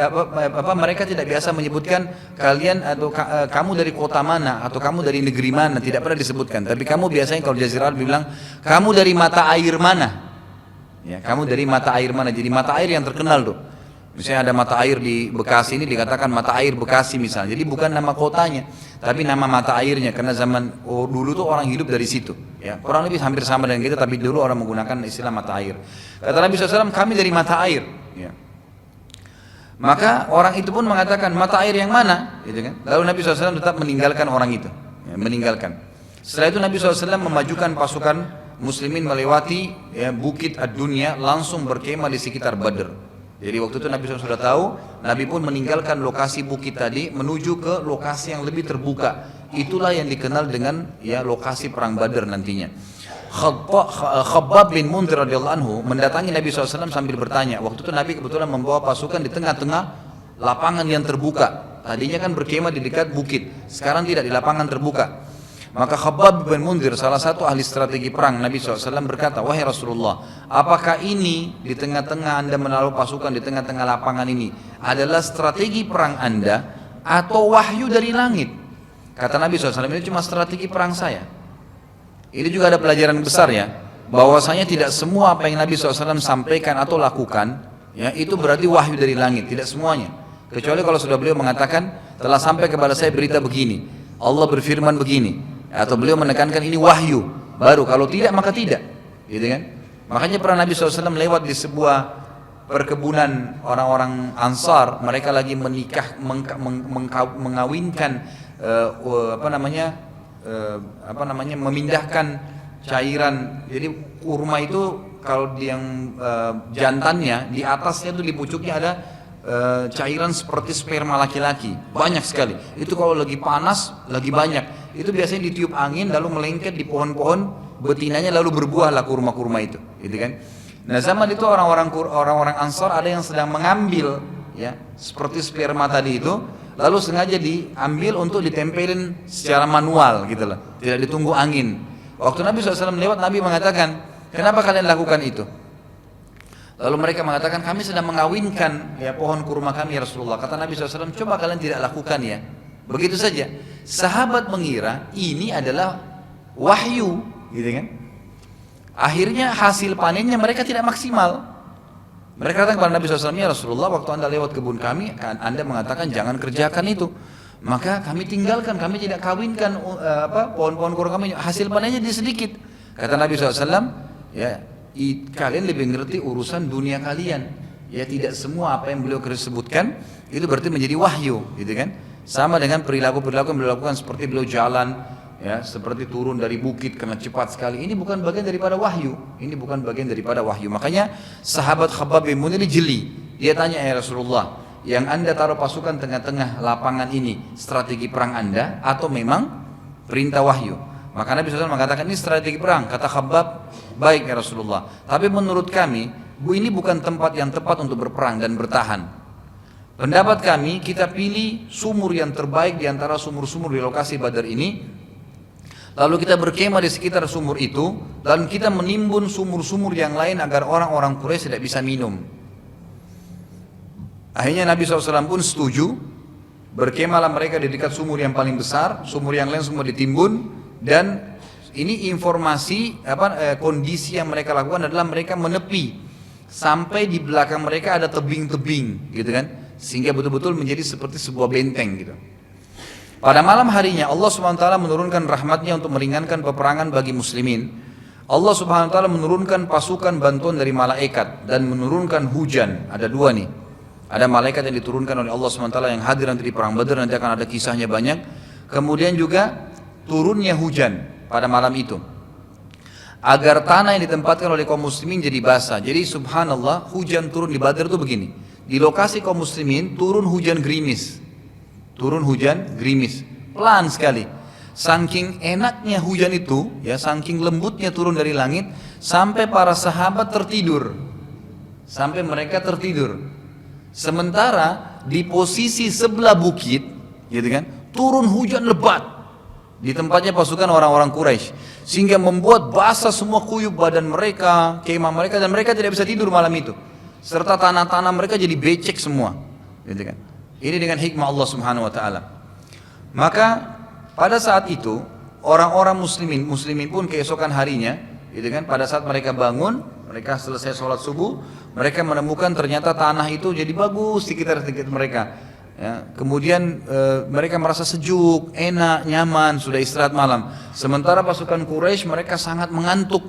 Speaker 1: mereka tidak biasa menyebutkan kalian atau kamu dari kota mana atau kamu dari negeri mana, tidak pernah disebutkan. Tapi kamu biasanya kalau Jazirah Arab bilang kamu dari mata air mana, ya, kamu dari mata air mana. Jadi mata air yang terkenal tuh. Misalnya ada mata air di Bekasi ini dikatakan mata air Bekasi misalnya. Jadi bukan nama kotanya, tapi nama mata airnya. Karena zaman dulu tuh orang hidup dari situ. Ya, kurang lebih hampir sama dengan kita, tapi dulu orang menggunakan istilah mata air. Kata Nabi SAW, kami dari mata air. Ya. Maka orang itu pun mengatakan mata air yang mana, gitu kan? Lalu Nabi SAW tetap meninggalkan orang itu, ya, meninggalkan. Setelah itu Nabi SAW memajukan pasukan muslimin melewati ya, bukit ad-dunya, langsung berkemah di sekitar Badr. Jadi waktu itu Nabi SAW sudah tahu, Nabi pun meninggalkan lokasi bukit tadi menuju ke lokasi yang lebih terbuka. Itulah yang dikenal dengan ya lokasi perang Badar nantinya. Khabbab bin Munzir radhiyallahu anhu mendatangi Nabi SAW sambil bertanya. Waktu itu Nabi kebetulan membawa pasukan di tengah-tengah lapangan yang terbuka. Tadinya kan berkemah di dekat bukit, sekarang tidak, di lapangan terbuka. Maka Khabbab bin Munzir, salah satu ahli strategi perang Nabi SAW berkata, wahai Rasulullah, apakah ini di tengah-tengah anda menaruh pasukan di tengah-tengah lapangan ini adalah strategi perang anda atau wahyu dari langit. Kata Nabi SAW, ini cuma strategi perang saya. Ini juga ada pelajaran besar ya, bahwasanya tidak semua apa yang Nabi SAW sampaikan atau lakukan, ya itu berarti wahyu dari langit, tidak semuanya. Kecuali kalau sudah beliau mengatakan, telah sampai kepada saya berita begini, Allah berfirman begini, atau beliau menekankan ini wahyu, baru. Kalau tidak maka tidak, gitu kan? Makanya pernah Nabi SAW lewat di sebuah perkebunan orang-orang Ansar, mereka lagi menikah, mengawinkan memindahkan cairan. Jadi kurma itu kalau yang jantannya di atasnya tuh di pucuknya ada cairan seperti sperma laki-laki, banyak sekali. Itu kalau lagi panas lagi banyak. Itu biasanya ditiup angin lalu melengket di pohon-pohon, betinanya lalu berbuahlah kurma-kurma itu, gitu kan? Nah zaman itu orang-orang Ansar ada yang sedang mengambil ya seperti sperma tadi itu, lalu sengaja diambil untuk ditempelin secara manual gitu loh, tidak ditunggu angin. Waktu Nabi SAW lewat, Nabi mengatakan, kenapa kalian lakukan itu? Lalu mereka mengatakan, kami sedang mengawinkan ya pohon kurma kami ya Rasulullah. Kata Nabi SAW, coba kalian tidak lakukan ya. Begitu saja. Sahabat mengira ini adalah wahyu, gitu kan? Akhirnya hasil panennya mereka tidak maksimal. Mereka kata kepada Nabi SAW, ya Rasulullah, waktu anda lewat kebun kami, anda mengatakan jangan kerjakan itu. Maka kami tinggalkan, kami tidak kawinkan pohon-pohon kurma kami, hasil panennya dia sedikit. Kata Nabi SAW, ya kalian lebih ngerti urusan dunia kalian. Ya tidak semua apa yang beliau sebutkan itu berarti menjadi wahyu, gitu kan? Sama dengan perilaku-perilaku yang beliau lakukan, seperti beliau jalan, ya seperti turun dari bukit karena cepat sekali. Ini bukan bagian daripada wahyu. Ini bukan bagian daripada wahyu. Makanya sahabat Khabbab bin Munir jeli. Dia tanya, ya Rasulullah, yang anda taruh pasukan tengah-tengah lapangan ini strategi perang anda atau memang perintah wahyu? Maka Nabi SAW mengatakan ini strategi perang. Kata Khabbab, baik ya Rasulullah, tapi menurut kami ini bukan tempat yang tepat untuk berperang dan bertahan. Pendapat kami, kita pilih sumur yang terbaik di antara sumur-sumur di lokasi Badar ini, lalu kita berkemah di sekitar sumur itu, dan kita menimbun sumur-sumur yang lain agar orang-orang Quraisy tidak bisa minum. Akhirnya Nabi SAW pun setuju. Berkemahlah mereka di dekat sumur yang paling besar, sumur yang lain semua ditimbun. Dan ini informasi kondisi yang mereka lakukan adalah mereka menepi sampai di belakang mereka ada tebing-tebing, gitu kan, sehingga betul-betul menjadi seperti sebuah benteng gitu. Pada malam harinya Allah Subhanahu wa taala menurunkan rahmatnya untuk meringankan peperangan bagi muslimin. Allah Subhanahu wa taala menurunkan pasukan bantuan dari malaikat dan menurunkan hujan. Ada dua nih. Ada malaikat yang diturunkan oleh Allah Subhanahu wa taala yang hadir nanti di perang Badar, nanti akan ada kisahnya banyak. Kemudian juga turunnya hujan pada malam itu agar tanah yang ditempatkan oleh kaum muslimin jadi basah. Jadi subhanallah, hujan turun di Badar itu begini. Di lokasi kaum muslimin turun hujan gerimis. Pelan sekali. Saking enaknya hujan itu, ya saking lembutnya turun dari langit, sampai para sahabat tertidur. Sampai mereka tertidur. Sementara di posisi sebelah bukit, gitu kan, turun hujan lebat di tempatnya pasukan orang-orang Quraisy, sehingga membuat basah semua kuyup badan mereka, kemah mereka, dan mereka tidak bisa tidur malam itu. Serta tanah-tanah mereka jadi becek semua, gitu kan. Ini dengan hikmah Allah Subhanahu wa taala. Maka pada saat itu orang-orang muslimin pun keesokan harinya, gitu kan, pada saat mereka bangun, mereka selesai sholat subuh, mereka menemukan ternyata tanah itu jadi bagus di sekitar mereka. Ya, kemudian mereka merasa sejuk, enak, nyaman, sudah istirahat malam. Sementara pasukan Quraisy mereka sangat mengantuk,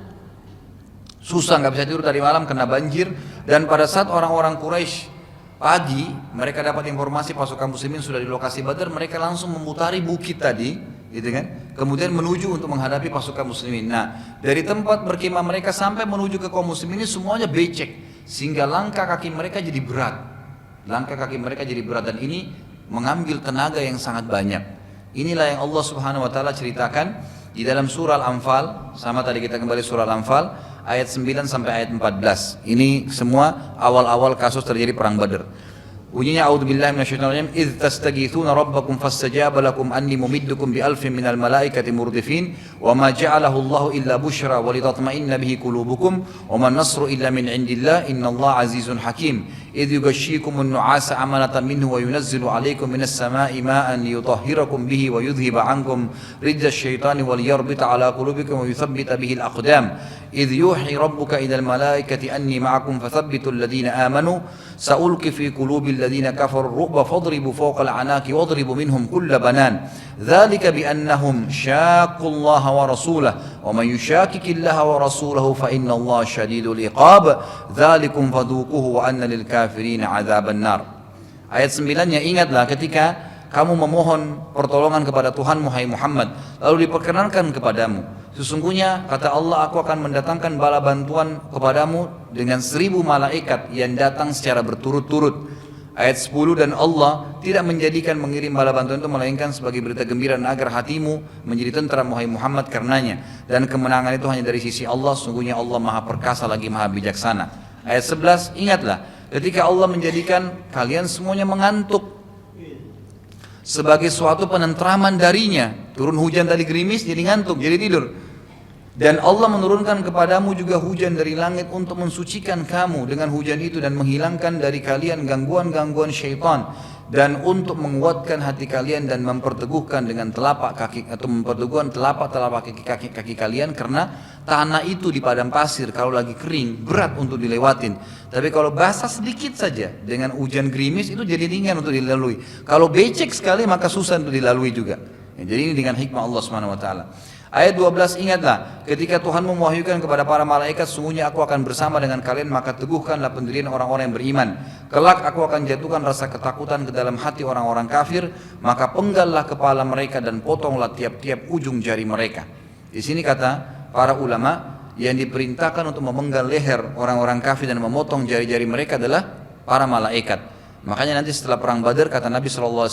Speaker 1: susah, nggak bisa tidur tadi malam kena banjir. Dan pada saat orang-orang Quraisy pagi, mereka dapat informasi pasukan muslimin sudah di lokasi Badar, mereka langsung memutari bukit tadi, gitu kan? Kemudian menuju untuk menghadapi pasukan muslimin. Nah, dari tempat berkemah mereka sampai menuju ke kaum muslimin ini semuanya becek, sehingga langkah kaki mereka jadi berat. Dan ini mengambil tenaga yang sangat banyak. Inilah yang Allah Subhanahu wa taala ceritakan di dalam surah Al-Anfal. Sama tadi kita kembali surah Al-Anfal ayat 9 sampai ayat 14. Ini semua awal-awal kasus terjadi perang Badar. Bunyinya a'udzubillahi minasyaitonir rajim, idz tastaghitsuna rabbakum fastajaba lakum anni mumiddukum bi alfin minal malaikati murdifin wa ma ja'alahu Allahu illa busyra wa litatma'inna bihi qulubukum wa man nasru illa min indillah innallaha azizun hakim. idh yughashshikumun nu'asa amanatan minhu wa yunazzilu 'alaikum minas sama'i ma'an liyutahhirakum bihi wa yudhhiba 'ankum rijzasy syaitani wa liyarbita 'ala qulubikum wa yuthabbita bihi al-aqdam idh yuhi rabbuka idal malaikati anni ma'akum fathabbitul ladina amanu sa'ulqi fi qulubil ladina kafaru ru'ba fadribu fawqa al-'anaqi wadribu minhum kulla banan dzalika bi annahum syaqqullaha wa rasulahu wa man yushaqiqillaha wa rasulahu fa innallaha syadidul iqab dzalikum fadhuquhu wa anna lil kafirina 'adzaban nar. Ayat 9-nya, ingatlah ketika kamu memohon pertolongan kepada Tuhanmu hai Muhammad, lalu diperkenankan kepadamu, sesungguhnya kata Allah, aku akan mendatangkan bala bantuan kepadamu dengan 1000 malaikat yang datang secara berturut-turut. Ayat 10, dan Allah tidak menjadikan mengirim bala bantuan itu melainkan sebagai berita gembira dan agar hatimu menjadi tentram hai Muhammad karenanya, dan kemenangan itu hanya dari sisi Allah, sungguhnya Allah maha perkasa lagi maha bijaksana. Ayat 11, ingatlah ketika Allah menjadikan kalian semuanya mengantuk sebagai suatu penentraman darinya. Turun hujan tadi gerimis jadi ngantuk, jadi tidur. Dan Allah menurunkan kepadamu juga hujan dari langit untuk mensucikan kamu dengan hujan itu dan menghilangkan dari kalian gangguan-gangguan syaitan, dan untuk menguatkan hati kalian dan memperteguhkan dengan telapak kaki atau memperteguhkan telapak kaki kalian, karena tanah itu di padang pasir kalau lagi kering berat untuk dilewatin, tapi kalau basah sedikit saja dengan hujan gerimis itu jadi ringan untuk dilalui. Kalau becek sekali maka susah untuk dilalui juga. Jadi ini dengan hikmah Allah Subhanahu wa taala. Ayat 12, ingatlah ketika Tuhan mewahyukan kepada para malaikat, sungguhnya aku akan bersama dengan kalian, maka teguhkanlah pendirian orang-orang yang beriman. Kelak aku akan jatuhkan rasa ketakutan ke dalam hati orang-orang kafir, maka penggallah kepala mereka dan potonglah tiap-tiap ujung jari mereka. Di sini kata para ulama, yang diperintahkan untuk memenggal leher orang-orang kafir dan memotong jari-jari mereka adalah para malaikat. Makanya nanti setelah perang Badar kata Nabi SAW,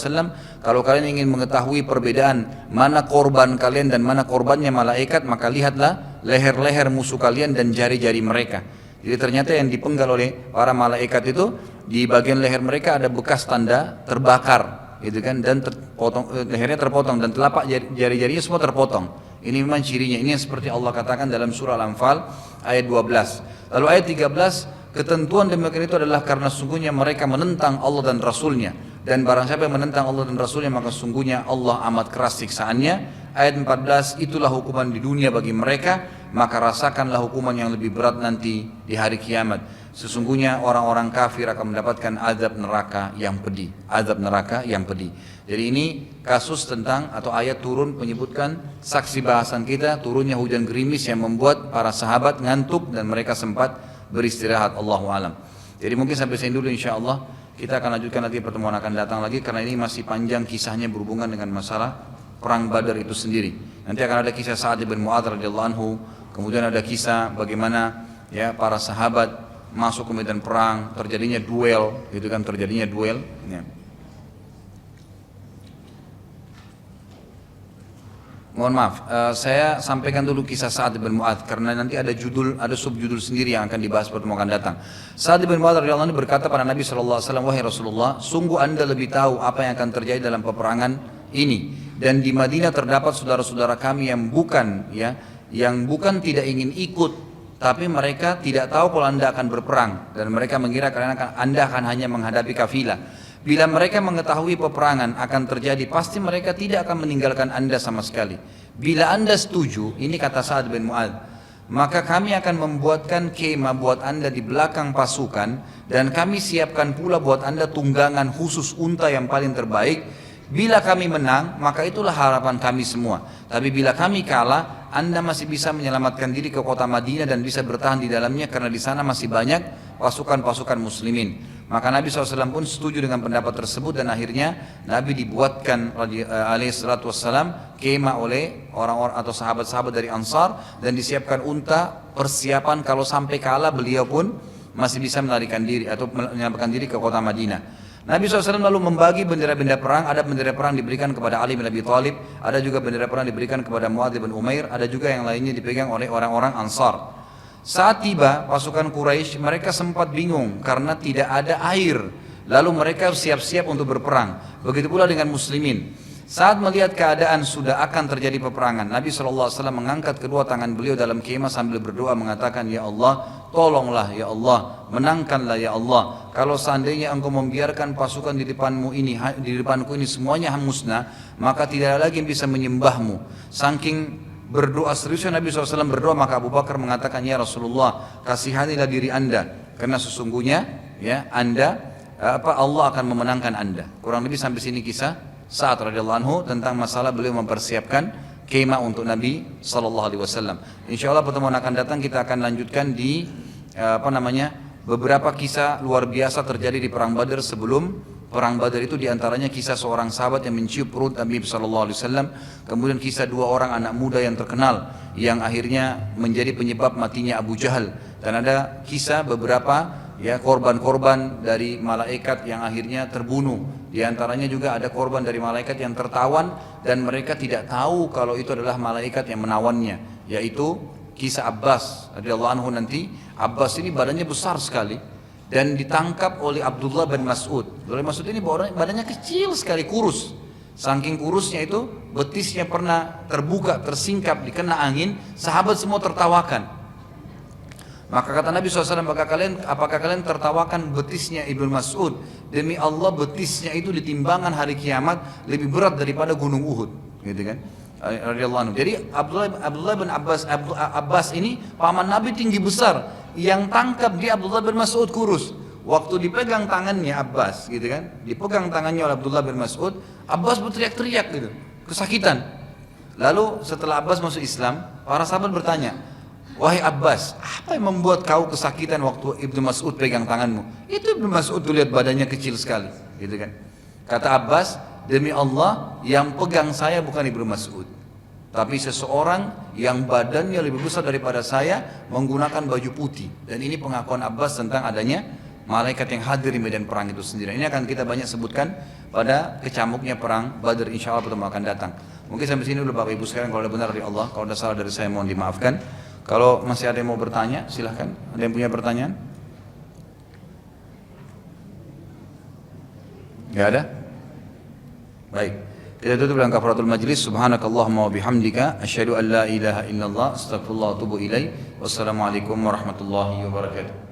Speaker 1: kalau kalian ingin mengetahui perbedaan mana korban kalian dan mana korbannya malaikat, maka lihatlah leher-leher musuh kalian dan jari-jari mereka. Jadi ternyata yang dipenggal oleh para malaikat itu di bagian leher mereka ada bekas tanda terbakar, gitu kan, dan lehernya terpotong dan telapak jari-jarinya semua terpotong. Ini memang cirinya. Ini yang seperti Allah katakan dalam surah Al-Anfal ayat 12. Lalu ayat 13, ketentuan demikian itu adalah karena sungguhnya mereka menentang Allah dan Rasulnya, dan barang siapa yang menentang Allah dan Rasulnya maka sungguhnya Allah amat keras siksaannya. Ayat 14, itulah hukuman di dunia bagi mereka, maka rasakanlah hukuman yang lebih berat nanti di hari kiamat. Sesungguhnya orang-orang kafir akan mendapatkan azab neraka yang pedih. Azab neraka yang pedih. Jadi ini kasus tentang atau ayat turun menyebutkan saksi bahasan kita, turunnya hujan gerimis yang membuat para sahabat ngantuk dan mereka sempat beristirahat. Allahu alam. Jadi mungkin sampai sini dulu insyaallah. Kita akan lanjutkan nanti pertemuan akan datang lagi, karena ini masih panjang kisahnya berhubungan dengan masalah perang Badar itu sendiri. Nanti akan ada kisah Sa'ad bin Mu'adz radhiyallahu anhu, kemudian ada kisah bagaimana ya para sahabat masuk ke medan perang, terjadinya duel, gitu kan, terjadinya duel. Ya. Mohon maaf, saya sampaikan dulu kisah Sa'ad bin Mu'adz karena nanti ada subjudul sendiri yang akan dibahas pertemuan akan datang. Sa'ad bin Mu'adz radhiyallahu anhu berkata pada Nabi SAW, wahai Rasulullah, sungguh anda lebih tahu apa yang akan terjadi dalam peperangan ini, dan di Madinah terdapat saudara-saudara kami yang bukan tidak ingin ikut, tapi mereka tidak tahu kalau anda akan berperang, dan mereka mengira anda akan hanya menghadapi kafilah. Bila mereka mengetahui peperangan akan terjadi, pasti mereka tidak akan meninggalkan anda sama sekali. Bila anda setuju, ini kata Sa'ad bin Mu'adz, maka kami akan membuatkan kemah buat anda di belakang pasukan, dan kami siapkan pula buat anda tunggangan khusus unta yang paling terbaik. Bila kami menang, maka itulah harapan kami semua. Tapi bila kami kalah, anda masih bisa menyelamatkan diri ke kota Madinah dan bisa bertahan di dalamnya, karena di sana masih banyak pasukan-pasukan muslimin. Maka Nabi SAW pun setuju dengan pendapat tersebut, dan akhirnya Nabi dibuatkan alaihissalam kemah oleh orang-orang atau sahabat-sahabat dari Ansar, dan disiapkan unta persiapan kalau sampai kalah beliau pun masih bisa melarikan diri atau menyelamatkan diri ke kota Madinah. Nabi SAW lalu membagi bendera-bendera perang. Ada bendera perang diberikan kepada Ali bin Abi Thalib, ada juga bendera perang diberikan kepada Mu'adz bin Umair, ada juga yang lainnya dipegang oleh orang-orang Ansar. Saat tiba pasukan Quraisy, mereka sempat bingung karena tidak ada air. Lalu mereka siap-siap untuk berperang. Begitu pula dengan muslimin. Saat melihat keadaan sudah akan terjadi peperangan, Nabi SAW mengangkat kedua tangan beliau dalam kemah sambil berdoa mengatakan, Ya Allah, tolonglah ya Allah, menangkanlah ya Allah. Kalau seandainya engkau membiarkan pasukan di depanmu ini, di depanku ini semuanya musnah, maka tidak ada lagi yang bisa menyembahmu. Saking berdoa seriusnya Nabi SAW berdoa, maka Abu Bakar mengatakan, Ya Rasulullah, kasihanilah diri anda, karena sesungguhnya ya Allah akan memenangkan anda. Kurang lebih sampai sini kisah Sa'ad radhiyallahu anhu tentang masalah beliau mempersiapkan kemah untuk Nabi sallallahu alaihi wasallam. Insyaallah pertemuan akan datang kita akan lanjutkan di beberapa kisah luar biasa terjadi di perang Badar. Sebelum perang Badar itu diantaranya kisah seorang sahabat yang mencium perut Nabi sallallahu alaihi wasallam, kemudian kisah dua orang anak muda yang terkenal yang akhirnya menjadi penyebab matinya Abu Jahal, dan ada kisah beberapa korban-korban dari malaikat yang akhirnya terbunuh. Di antaranya juga ada korban dari malaikat yang tertawan dan mereka tidak tahu kalau itu adalah malaikat yang menawannya, yaitu kisah Abbas radhiyallahu anhu. Nanti Abbas ini badannya besar sekali dan ditangkap oleh Abdullah bin Mas'ud. Abdullah bin Mas'ud ini badannya kecil sekali, kurus. Saking kurusnya itu betisnya pernah terbuka, tersingkap, dikena angin, sahabat semua tertawakan. Maka kata Nabi SAW, apakah kalian tertawakan betisnya Ibnu Mas'ud? Demi Allah betisnya itu di timbangan hari kiamat lebih berat daripada gunung Uhud, gitu kan? Radhiyallahu anhu. Jadi Abdullah bin Abbas ini paman Nabi tinggi besar, yang tangkap dia Abdullah bin Mas'ud kurus. Waktu dipegang tangannya Abbas, gitu kan? Dipegang tangannya oleh Abdullah bin Mas'ud, Abbas berteriak-teriak gitu, kesakitan. Lalu setelah Abbas masuk Islam, para sahabat bertanya, Wahai Abbas, apa yang membuat kau kesakitan waktu Ibnu Mas'ud pegang tanganmu? Itu Ibnu Mas'ud tuh lihat badannya kecil sekali, gitu kan? Kata Abbas, demi Allah yang pegang saya bukan Ibnu Mas'ud, tapi seseorang yang badannya lebih besar daripada saya menggunakan baju putih. Dan ini pengakuan Abbas tentang adanya malaikat yang hadir di medan perang itu sendiri. Ini akan kita banyak sebutkan pada kecamuknya perang Badar, insya Allah pertemuan akan datang. Mungkin sampai sini dulu Bapak Ibu sekalian. Kalau ada benar dari Allah, kalau ada salah dari saya mohon dimaafkan. Kalau masih ada yang mau bertanya, silahkan. Ada yang punya pertanyaan? Gak ada? Baik. Kita tutup dengan kafaratul majlis. Subhanakallahumma wa bihamdika asyhadu an la ilaha illallah astaghfirullah wa atubu ilaih. Wassalamualaikum warahmatullahi wabarakatuh.